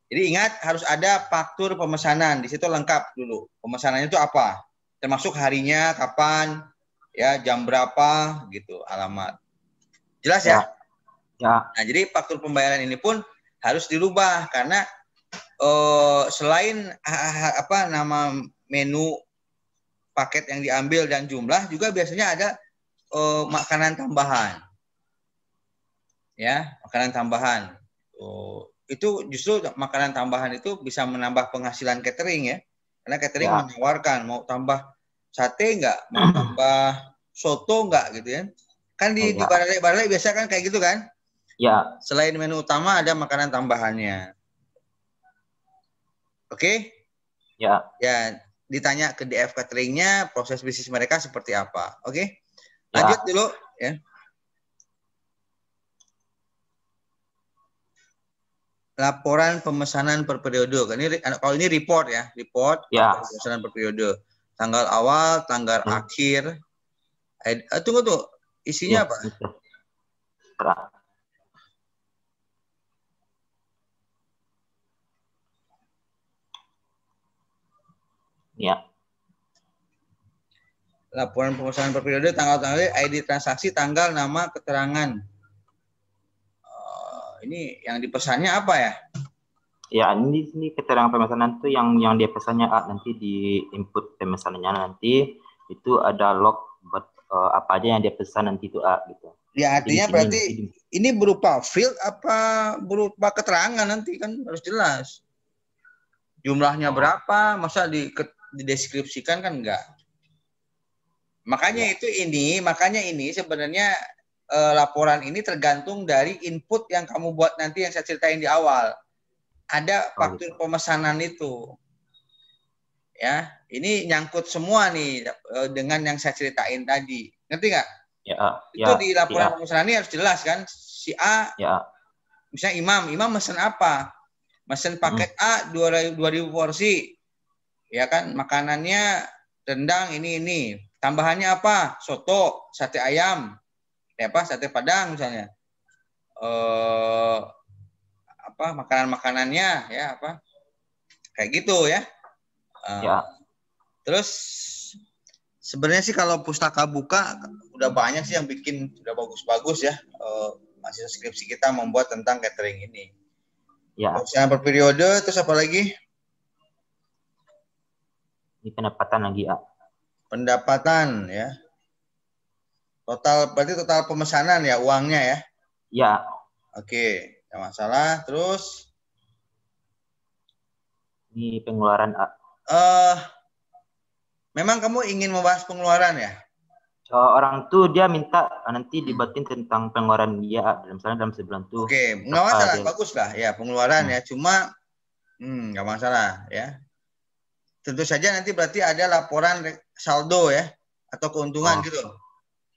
Jadi ingat harus ada faktur pemesanan, di situ lengkap dulu. Pemesanannya itu apa? Termasuk harinya, kapan, ya jam berapa, gitu, alamat. Jelas ya? Ya. Nah, jadi faktur pembayaran ini pun harus dirubah karena selain nama menu paket yang diambil dan jumlah juga biasanya ada makanan tambahan. Ya, makanan tambahan. Itu justru makanan tambahan itu bisa menambah penghasilan catering ya. Karena catering menawarkan mau tambah sate enggak, mau tambah soto enggak gitu ya. Kan di baralai biasa kan kayak gitu kan? Ya. Selain menu utama ada makanan tambahannya. Oke? Ya. Ya, ditanya ke DF cateringnya proses bisnis mereka seperti apa. Oke? Lanjut dulu ya. Laporan pemesanan per periode. Kalau ini report ya, report pemesanan per periode. Tanggal awal, tanggal akhir. Tunggu tuh, isinya apa? Ya. Laporan pemesanan per periode, tanggal-tanggal, ID transaksi, tanggal, nama, keterangan. Ini yang dipesannya apa ya? Ya, ini keterangan pemesanan itu yang dia pesannya nanti di input pemesanannya nanti itu ada log buat apa aja yang dia pesan nanti itu gitu. Ya, artinya berarti ini berupa field apa berupa keterangan nanti kan harus jelas. Jumlahnya berapa, masa dideskripsikan kan enggak. Makanya ini sebenarnya laporan ini tergantung dari input yang kamu buat nanti yang saya ceritain di awal. Ada faktur pemesanan itu. Ya, ini nyangkut semua nih dengan yang saya ceritain tadi. Ngerti nggak? Ya, Itu di laporan pemesanan ini harus jelas kan. Si A, misalnya Imam mesen apa? Mesen paket A 2000 porsi. Ya kan, makanannya rendang ini. Tambahannya apa? Soto, sate ayam. Ya apa? Sate Padang misalnya. Apa makanan-makanannya ya apa? Kayak gitu ya. Terus sebenarnya sih kalau pustaka buka udah banyak sih yang bikin udah bagus-bagus ya. Mahasiswa skripsi kita membuat tentang catering ini. Ya. Yang berperiode, terus apa lagi? Ini pendapatan lagi, ya. Pendapatan, ya. Berarti total pemesanan ya, uangnya ya? Ya. Oke, tidak masalah. Terus? Ini pengeluaran, A. Memang kamu ingin membahas pengeluaran ya? Orang tuh dia minta nanti dibatin tentang pengeluaran dia dalam sebulan tuh. Oke, nggak masalah, bagus lah ya pengeluaran ya. Cuma nggak masalah ya. Tentu saja nanti berarti ada laporan saldo ya atau keuntungan gitu.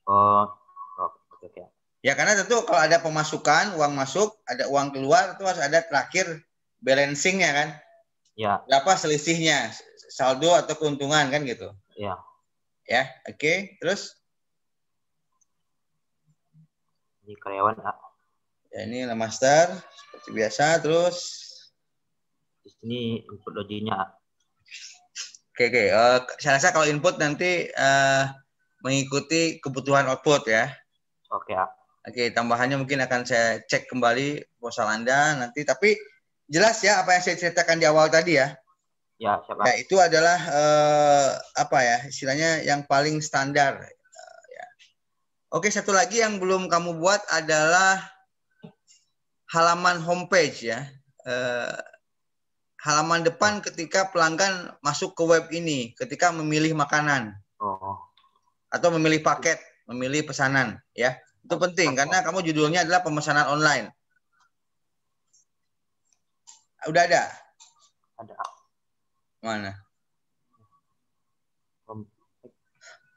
Oke. Ya karena tentu kalau ada pemasukan, uang masuk, ada uang keluar, itu harus ada terakhir balancing-nya kan. Ya. Berapa selisihnya, saldo atau keuntungan kan gitu. Ya. Ya, oke. Terus? Ini karyawan, A. Ya, ini master seperti biasa. Terus? Di sini input loginya, A. Oke. Saya rasa kalau input nanti mengikuti kebutuhan output ya. Oke, A. Oke, tambahannya mungkin akan saya cek kembali proposal Anda nanti. Tapi jelas ya apa yang saya ceritakan di awal tadi ya. Ya, siapa? Ya, itu adalah apa ya istilahnya yang paling standar. Ya. Oke, satu lagi yang belum kamu buat adalah halaman homepage ya. Halaman depan ketika pelanggan masuk ke web ini, ketika memilih makanan. Atau memilih paket, memilih pesanan ya. Itu penting karena kamu judulnya adalah pemesanan online. Udah ada? Ada. Mana?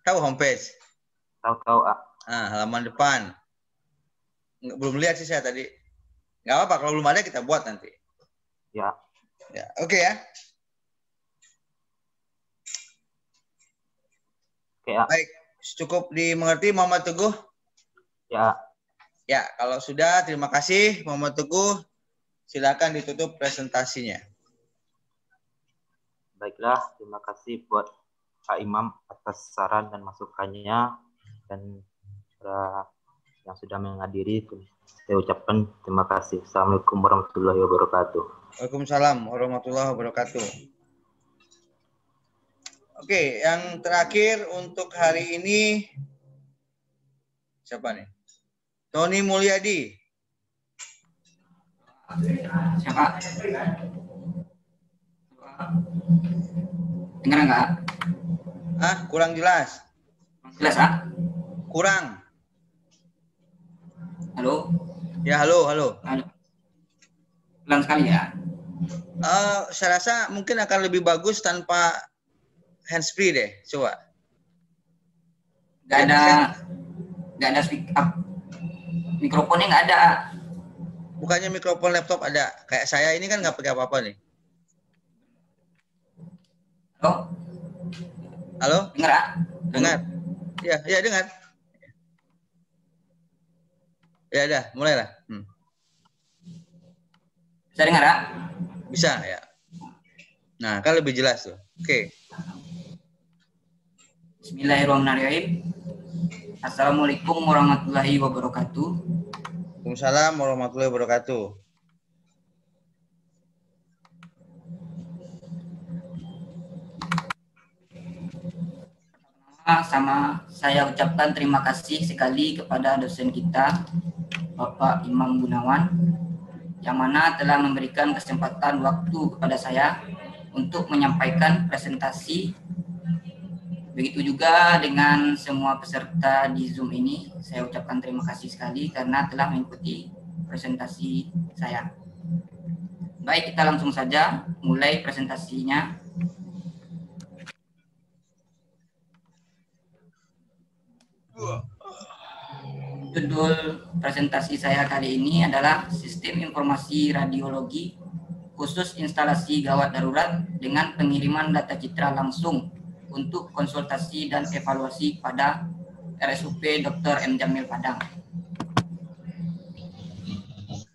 Tahu homepage? Tahu, A. Halaman depan. Belum lihat sih saya tadi. Nggak apa-apa, kalau belum ada kita buat nanti. Ya. Oke ya. Oke, A. Baik, cukup dimengerti Muhammad Teguh? Ya. Ya, kalau sudah terima kasih Muhammad Teguh. Silakan ditutup presentasinya. Baiklah, terima kasih buat Pak Imam atas saran dan masukannya dan yang sudah menghadiri. Saya ucapkan terima kasih. Assalamualaikum warahmatullahi wabarakatuh. Waalaikumsalam warahmatullahi wabarakatuh. Oke, yang terakhir untuk hari ini siapa nih? Tony Mulyadi. Siapa? Dengar nggak? Kurang jelas. Jelas, ah? Kurang. Halo? Ya, halo. Pelan sekali ya. Saya rasa mungkin akan lebih bagus tanpa handsfree deh. Coba. Nggak ada speak up. Mikrofonnya nggak ada. Bukannya mikrofon laptop ada. Kayak saya ini kan nggak pakai apa-apa nih. Halo? Dengar, ah? Dengar. Ya dengar. Ya udah, mulailah. Bisa dengar, ah? Bisa ya. Nah, kan lebih jelas tuh. Oke. Bismillahirrahmanirrahim. Assalamualaikum warahmatullahi wabarakatuh. Waalaikumsalam warahmatullahi wabarakatuh. Sama saya ucapkan terima kasih sekali kepada dosen kita, Bapak Imam Gunawan, yang mana telah memberikan kesempatan waktu kepada saya untuk menyampaikan presentasi. Begitu juga dengan semua peserta di Zoom ini, saya ucapkan terima kasih sekali karena telah mengikuti presentasi saya. Baik, kita langsung saja mulai presentasinya. Judul presentasi saya kali ini adalah Sistem Informasi Radiologi khusus instalasi gawat darurat dengan pengiriman data citra langsung untuk konsultasi dan evaluasi pada RSUP Dr. M. Jamil Padang.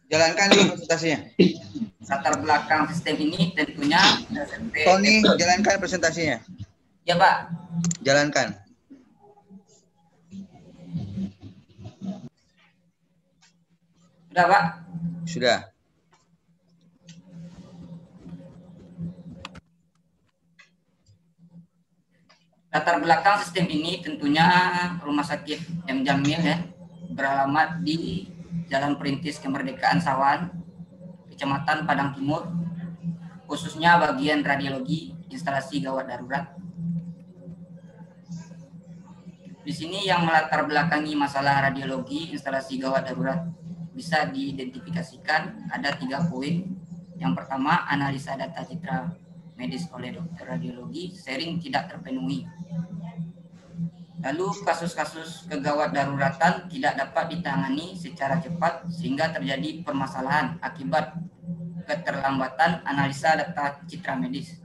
Jalankan dulu presentasinya. Latar belakang sistem ini tentunya Tony, jalankan presentasinya. Ya, Pak. Jalankan. Sudah, Pak? Sudah. Latar belakang sistem ini tentunya Rumah Sakit M. Jamil ya, beralamat di Jalan Perintis Kemerdekaan Sawan, Kecamatan Padang Timur, khususnya bagian radiologi instalasi gawat darurat. Di sini yang melatar belakangi masalah radiologi instalasi gawat darurat bisa diidentifikasikan ada 3 poin. Yang pertama, analisa data citra medis oleh dokter radiologi sering tidak terpenuhi. Lalu kasus-kasus kegawat daruratan tidak dapat ditangani secara cepat sehingga terjadi permasalahan akibat keterlambatan analisa data citra medis.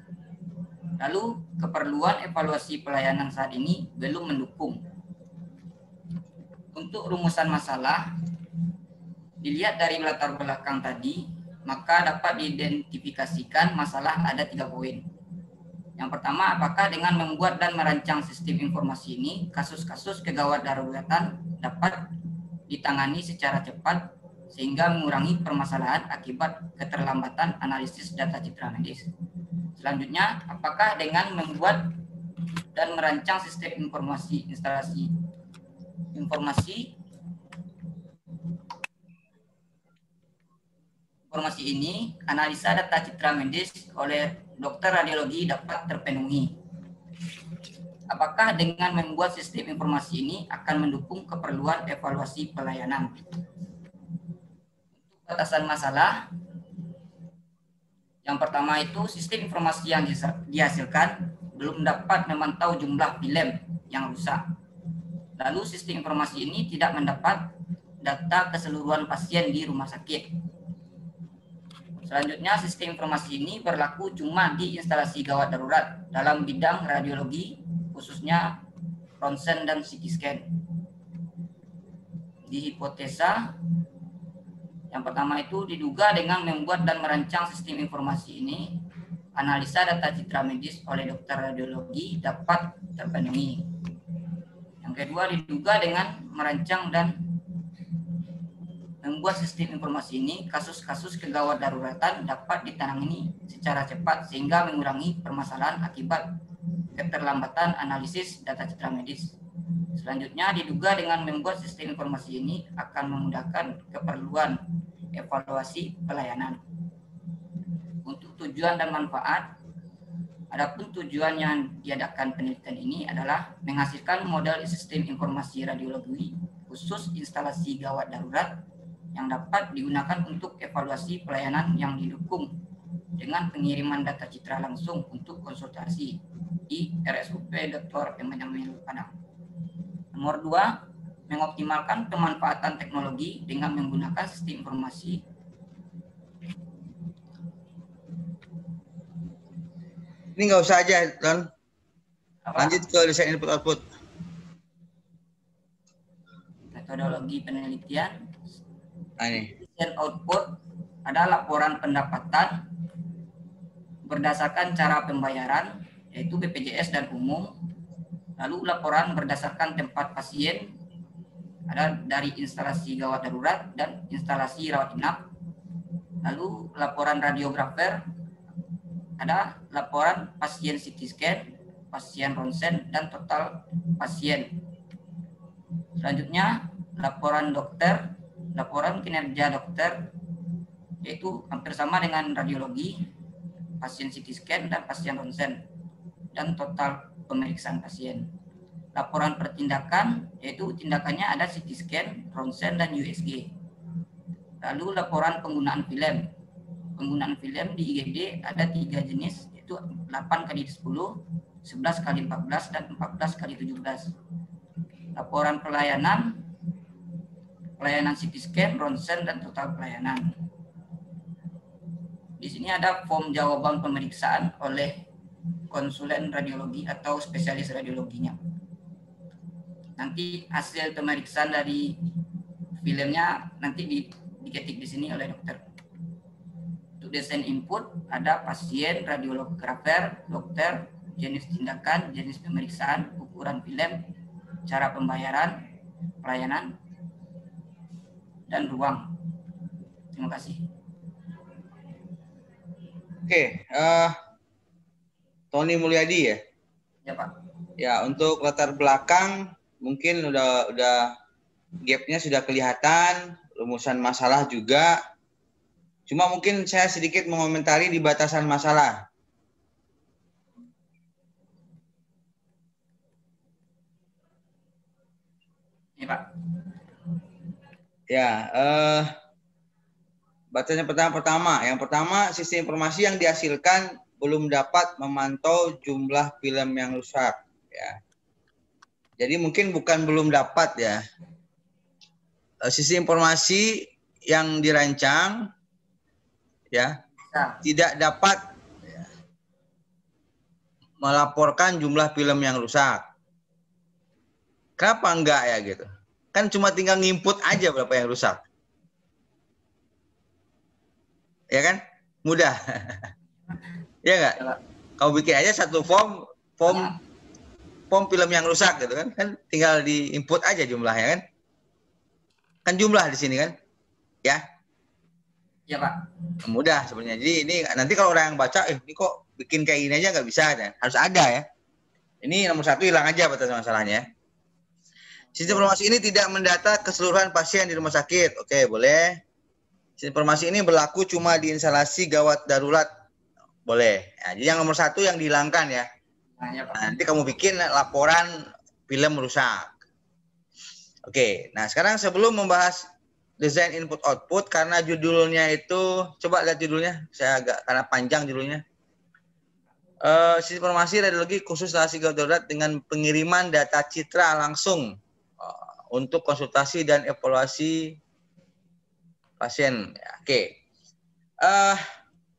Lalu keperluan evaluasi pelayanan saat ini belum mendukung. Untuk rumusan masalah, dilihat dari latar belakang tadi, maka dapat diidentifikasikan masalah ada 3 poin. Yang pertama, apakah dengan membuat dan merancang sistem informasi ini, kasus-kasus kegawat daruratan dapat ditangani secara cepat sehingga mengurangi permasalahan akibat keterlambatan analisis data citra medis. Selanjutnya, apakah dengan membuat dan merancang sistem informasi instalasi informasi ini, analisa data citra medis oleh dokter radiologi dapat terpenuhi. Apakah dengan membuat sistem informasi ini akan mendukung keperluan evaluasi pelayanan? Untuk batasan masalah, yang pertama itu sistem informasi yang dihasilkan belum dapat memantau jumlah film yang rusak. Lalu sistem informasi ini tidak mendapat data keseluruhan pasien di rumah sakit. Selanjutnya, sistem informasi ini berlaku cuma di instalasi gawat darurat dalam bidang radiologi, khususnya ronsen dan CT scan. Di hipotesa, yang pertama itu diduga dengan membuat dan merancang sistem informasi ini, analisa data citra medis oleh dokter radiologi dapat terpenuhi. Yang kedua, diduga dengan merancang dan membuat sistem informasi ini, kasus-kasus kegawat daruratan dapat ditangani secara cepat sehingga mengurangi permasalahan akibat keterlambatan analisis data citra medis. Selanjutnya, diduga dengan membuat sistem informasi ini akan memudahkan keperluan evaluasi pelayanan. Untuk tujuan dan manfaat, adapun tujuan yang diadakan penelitian ini adalah menghasilkan model sistem informasi radiologi khusus instalasi gawat darurat yang dapat digunakan untuk evaluasi pelayanan yang didukung dengan pengiriman data citra langsung untuk konsultasi di RSUP Dr. M. Jamil Padang. Nomor 2, mengoptimalkan pemanfaatan teknologi dengan menggunakan sistem informasi. Ini nggak usah aja, Don. Lanjut ke desain input output. Metodologi penelitian. Ini. Desain output ada laporan pendapatan berdasarkan cara pembayaran, yaitu BPJS dan umum. Lalu laporan berdasarkan tempat pasien, ada dari instalasi gawat darurat dan instalasi rawat inap. Lalu laporan radiografer, ada laporan pasien CT scan, pasien ronsen, dan total pasien. Selanjutnya, laporan dokter, laporan kinerja dokter, yaitu hampir sama dengan radiologi, pasien CT scan, dan pasien ronsen, dan total pemeriksaan pasien. Laporan pertindakan, yaitu tindakannya ada CT scan, ronsen, dan USG. Lalu laporan penggunaan film. Penggunaan film di IGD ada 3 jenis, yaitu 8x10, 11x14, dan 14x17. laporan pelayanan, pelayanan CT scan, ronsen, dan total pelayanan. Di sini ada form jawaban pemeriksaan oleh konsulen radiologi atau spesialis radiologinya. Nanti hasil pemeriksaan dari filmnya nanti diketik di sini oleh dokter. Untuk desain input ada pasien, radiografer, dokter, jenis tindakan, jenis pemeriksaan, ukuran film, cara pembayaran, pelayanan, dan ruang. Terima kasih. Oke, Tony Mulyadi ya? Ya Pak. Ya, untuk latar belakang mungkin udah gapnya sudah kelihatan, rumusan masalah juga. Cuma mungkin saya sedikit mengomentari di batasan masalah. Ya Pak. Ya, batasan pertama. Yang pertama, sistem informasi yang dihasilkan belum dapat memantau jumlah film yang rusak. Ya. Jadi mungkin bukan belum dapat ya. Sistem informasi yang dirancang ya tidak dapat ya, melaporkan jumlah film yang rusak. Kenapa enggak ya gitu? Kan cuma tinggal nginput aja berapa yang rusak. Ya kan? Mudah. Ya enggak? Kau bikin aja satu form film yang rusak gitu kan. Kan tinggal diinput aja jumlahnya kan. Kan jumlah di sini kan. Ya. Ya Pak. Mudah sebenarnya. Jadi ini nanti kalau orang yang baca, ini kok bikin kayak gini aja nggak bisa. Ya. Harus ada ya. Ini nomor 1 hilang aja batasan masalahnya. Sistem informasi ini tidak mendata keseluruhan pasien di rumah sakit. Oke, boleh. Sistem informasi ini berlaku cuma di instalasi gawat darurat. Boleh. Nah, jadi yang nomor 1 yang dihilangkan ya. Nah, nanti kamu bikin laporan film rusak. Oke, nah sekarang sebelum membahas desain input output, karena judulnya itu, coba lihat judulnya, saya agak karena panjang judulnya. Sistem informasi radiologi khusus instalasi gawat darurat dengan pengiriman data citra langsung untuk konsultasi dan evaluasi pasien. Oke.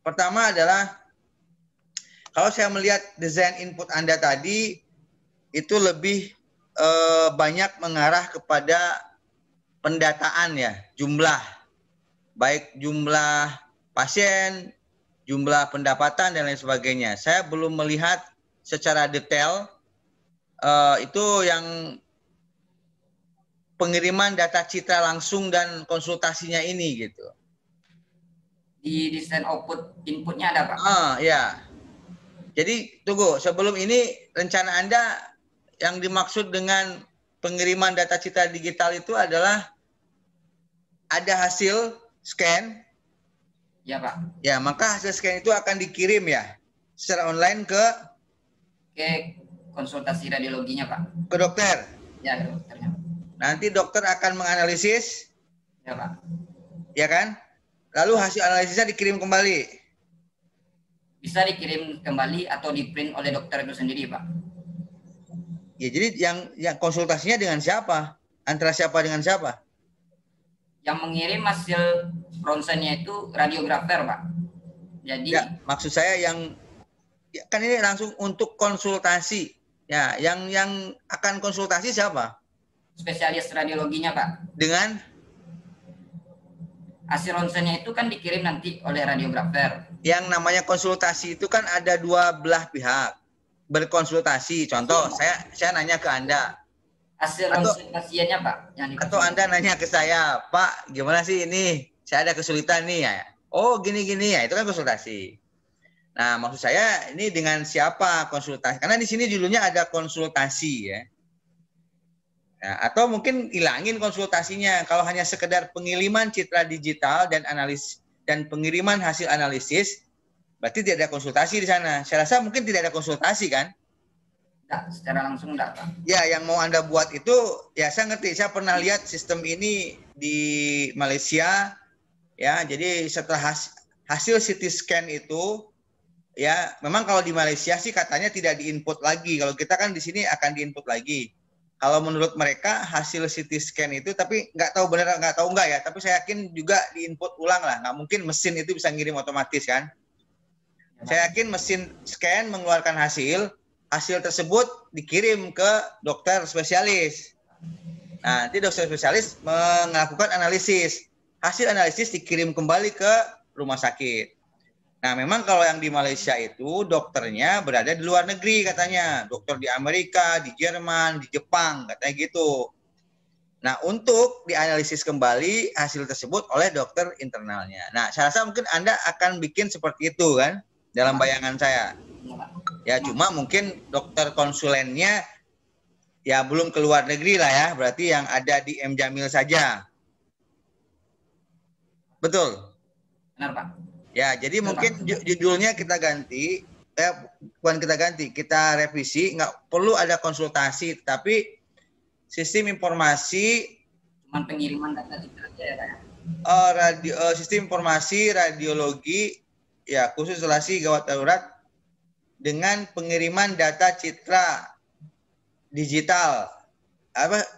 Pertama adalah kalau saya melihat desain input Anda tadi itu lebih banyak mengarah kepada pendataan ya, jumlah. Baik jumlah pasien, jumlah pendapatan dan lain sebagainya. Saya belum melihat secara detail itu yang pengiriman data citra langsung dan konsultasinya ini gitu. Di desain output inputnya ada Pak? Ya. Jadi tunggu, sebelum ini rencana Anda yang dimaksud dengan pengiriman data citra digital itu adalah ada hasil scan. Ya Pak. Ya, maka hasil scan itu akan dikirim ya secara online ke konsultasi radiologinya Pak. Ke dokter. Ya, ke dokternya. Nanti dokter akan menganalisis. Ya Pak. Ya kan? Lalu hasil analisisnya dikirim kembali. Bisa dikirim kembali atau di print oleh dokter itu sendiri Pak. Ya, jadi yang konsultasinya dengan siapa? Antara siapa dengan siapa? Yang mengirim hasil ronsennya itu radiografer, Pak. Jadi ya, maksud saya yang ya, kan ini langsung untuk konsultasi. Ya, yang akan konsultasi siapa? Spesialis radiologinya, Pak. Dengan hasil ronsennya itu kan dikirim nanti oleh radiografer. Yang namanya konsultasi itu kan ada dua belah pihak berkonsultasi. Contoh, saya nanya ke Anda. Hasil ronsen pasiennya, Pak. Atau Anda nanya ke saya, Pak, gimana sih ini? Saya ada kesulitan nih ya. Oh, gini-gini ya, itu kan konsultasi. Nah, maksud saya ini dengan siapa konsultasi? Karena di sini judulnya ada konsultasi ya. Nah, atau mungkin hilangin konsultasinya. Kalau hanya sekedar pengiriman citra digital dan analis dan pengiriman hasil analisis, berarti tidak ada konsultasi di sana. Saya rasa mungkin tidak ada konsultasi kan? Tidak, secara langsung tidak, Pak. Ya, yang mau Anda buat itu, ya saya ngerti. Saya pernah lihat sistem ini di Malaysia. Ya, jadi setelah hasil CT scan itu, ya memang kalau di Malaysia sih katanya tidak diinput lagi. Kalau kita kan di sini akan diinput lagi. kalau menurut mereka hasil CT scan itu, tapi nggak tahu benar nggak tahu nggak ya, tapi saya yakin juga diinput ulang lah, nggak mungkin mesin itu bisa ngirim otomatis kan. Saya yakin mesin scan mengeluarkan hasil tersebut dikirim ke dokter spesialis. Nah, nanti dokter spesialis melakukan analisis, hasil analisis dikirim kembali ke rumah sakit. Nah, memang kalau yang di Malaysia itu dokternya berada di luar negeri katanya. Dokter di Amerika, di Jerman, di Jepang, katanya gitu. Nah, untuk dianalisis kembali hasil tersebut oleh dokter internalnya. Nah, saya rasa mungkin Anda akan bikin seperti itu kan, dalam bayangan saya. Ya, cuma mungkin dokter konsulennya ya belum ke luar negeri lah ya, berarti yang ada di M. Jamil saja. Betul? Benar, Pak. Ya, jadi mungkin judulnya kita ganti, bukan kita ganti, kita revisi, nggak perlu ada konsultasi, tapi sistem informasi. Cuman pengiriman data citra aja ya, Pak. Sistem informasi radiologi, ya khusus isolasi gawat darurat dengan pengiriman data citra digital.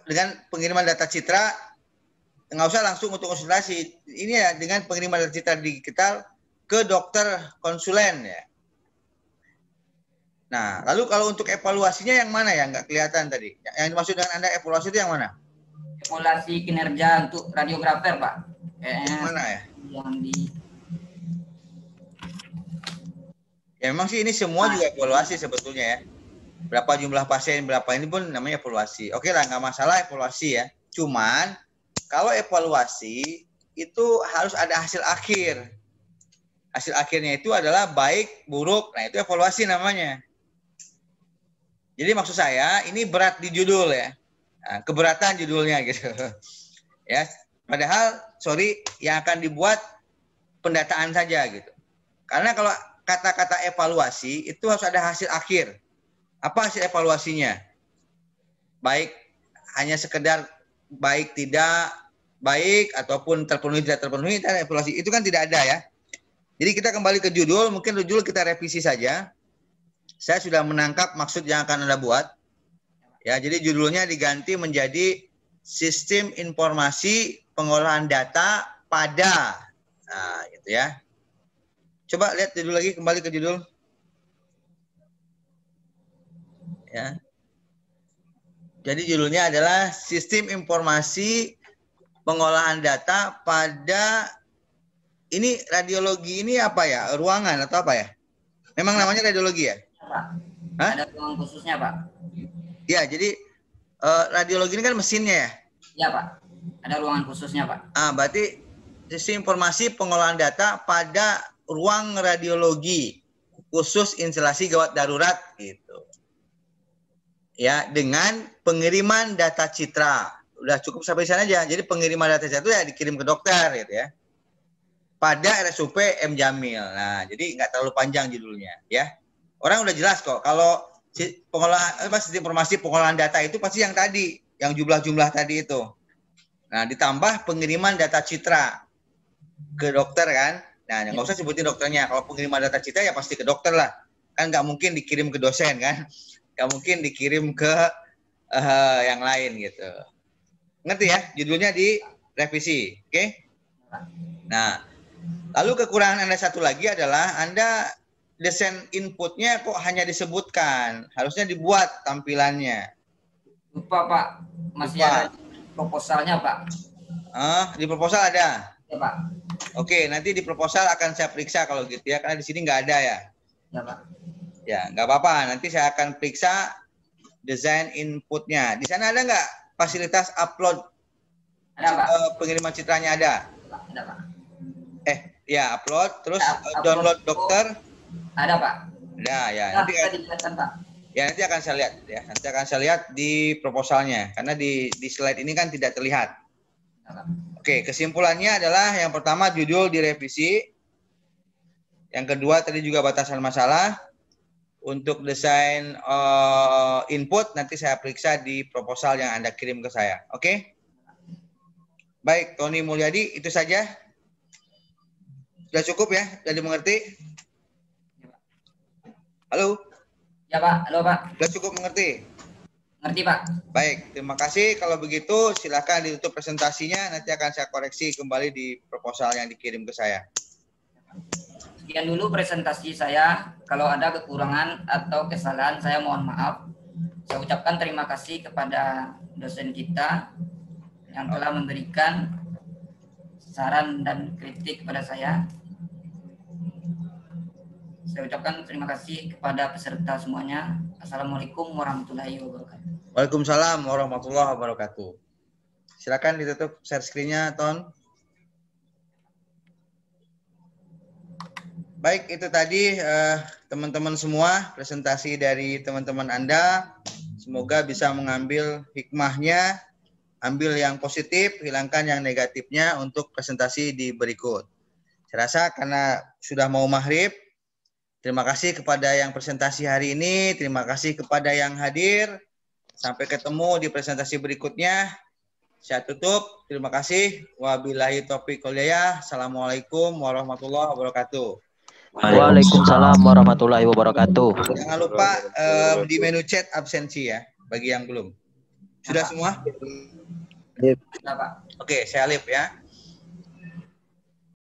Dengan pengiriman data citra, nggak usah langsung untuk konsultasi. Ini ya dengan pengiriman data citra digital ke dokter konsulen ya. Nah, lalu kalau untuk evaluasinya yang mana ya? Nggak kelihatan tadi. Yang dimaksud dengan Anda evaluasi itu yang mana? Evaluasi kinerja untuk radiografer, Pak. Yang mana ya? Yang di... Ya memang sih ini semua juga evaluasi sebetulnya ya. Berapa jumlah pasien, berapa ini pun namanya evaluasi. Oke lah, nggak masalah evaluasi ya. Cuman kalau evaluasi itu harus ada hasil akhir. Hasil akhirnya itu adalah baik, buruk. Nah, itu evaluasi namanya. Jadi maksud saya, ini berat di judul ya. Nah, keberatan judulnya gitu. Ya, padahal sorry yang akan dibuat pendataan saja gitu. Karena kalau kata-kata evaluasi itu harus ada hasil akhir. Apa hasil evaluasinya? Baik hanya sekedar baik tidak baik ataupun terpenuhi tidak terpenuhi, evaluasi itu kan tidak ada ya. Jadi kita kembali ke judul, mungkin judul kita revisi saja. Saya sudah menangkap maksud yang akan Anda buat. Ya, jadi judulnya diganti menjadi Sistem Informasi Pengolahan Data pada. Nah, gitu ya. Coba lihat judul lagi, kembali ke judul. Ya. Jadi judulnya adalah Sistem Informasi Pengolahan Data pada. Ini radiologi ini apa ya? Ruangan atau apa ya? Memang namanya radiologi ya? Pak. Hah? Ada ruangan khususnya, Pak. Ya, jadi radiologi ini kan mesinnya ya? Ya, Pak. Ada ruangan khususnya, Pak. Berarti sistem informasi pengolahan data pada ruang radiologi khusus instalasi gawat darurat gitu. Ya, dengan pengiriman data citra. Udah cukup sampai sana aja. Jadi pengiriman data citra itu ya dikirim ke dokter gitu ya. Pada RSUP M. Jamil. Nah, jadi nggak terlalu panjang judulnya, ya. Orang udah jelas kok. Kalau pengolahan sistem informasi pengolahan data itu pasti yang tadi, yang jumlah-jumlah tadi itu. Nah, ditambah pengiriman data citra ke dokter kan. Nah, nggak usah sebutin dokternya. Kalau pengiriman data citra ya pasti ke dokter lah. Kan nggak mungkin dikirim ke dosen kan. Nggak mungkin dikirim ke yang lain gitu. Ngerti ya? Judulnya direvisi, oke? Nah. Lalu kekurangan Anda satu lagi adalah Anda desain inputnya kok hanya disebutkan. Harusnya dibuat tampilannya. Lupa, Pak. Masih ada proposalnya, Pak. Di proposal ada? Ya, Pak. Oke, nanti di proposal akan saya periksa kalau gitu ya. Karena di sini nggak ada ya. Ya, Pak. Ya, nggak apa-apa. Nanti saya akan periksa desain inputnya. Di sana ada nggak fasilitas upload? Ada, Pak. Pengiriman citranya ada? Ada, Pak. Ya, upload, terus upload download dokter. Ada, Pak. Ada, ya. Nah, Nanti Pak. Ya, nanti akan saya lihat ya. Nanti akan saya lihat di proposalnya karena di slide ini kan tidak terlihat. Oke, kesimpulannya adalah yang pertama judul direvisi. Yang kedua tadi juga batasan masalah. Untuk desain input nanti saya periksa di proposal yang Anda kirim ke saya. Oke? Baik, Tony Mulyadi, itu saja. Sudah cukup ya? Sudah dimengerti? Halo? Ya, Pak. Halo, Pak. Sudah cukup mengerti? Ngerti, Pak? Baik, terima kasih. Kalau begitu silakan ditutup presentasinya. Nanti akan saya koreksi kembali di proposal yang dikirim ke saya. Sekian dulu presentasi saya. Kalau ada kekurangan atau kesalahan, saya mohon maaf. Saya ucapkan terima kasih kepada dosen kita yang telah memberikan saran dan kritik kepada saya. Saya ucapkan terima kasih kepada peserta semuanya. Assalamualaikum warahmatullahi wabarakatuh. Waalaikumsalam warahmatullahi wabarakatuh. Silakan ditutup share screen-nya, Ton. Baik, itu tadi teman-teman semua presentasi dari teman-teman Anda. Semoga bisa mengambil hikmahnya, ambil yang positif, hilangkan yang negatifnya untuk presentasi di berikut. Saya rasa karena sudah mau maghrib, terima kasih kepada yang presentasi hari ini, terima kasih kepada yang hadir. Sampai ketemu di presentasi berikutnya. Saya tutup. Terima kasih. Wabillahi taufiq wal hidayah. Assalamualaikum warahmatullahi wabarakatuh. Waalaikumsalam warahmatullahi wabarakatuh. Jangan lupa di menu chat absensi ya, bagi yang belum. Sudah semua? Oke, saya Alif ya.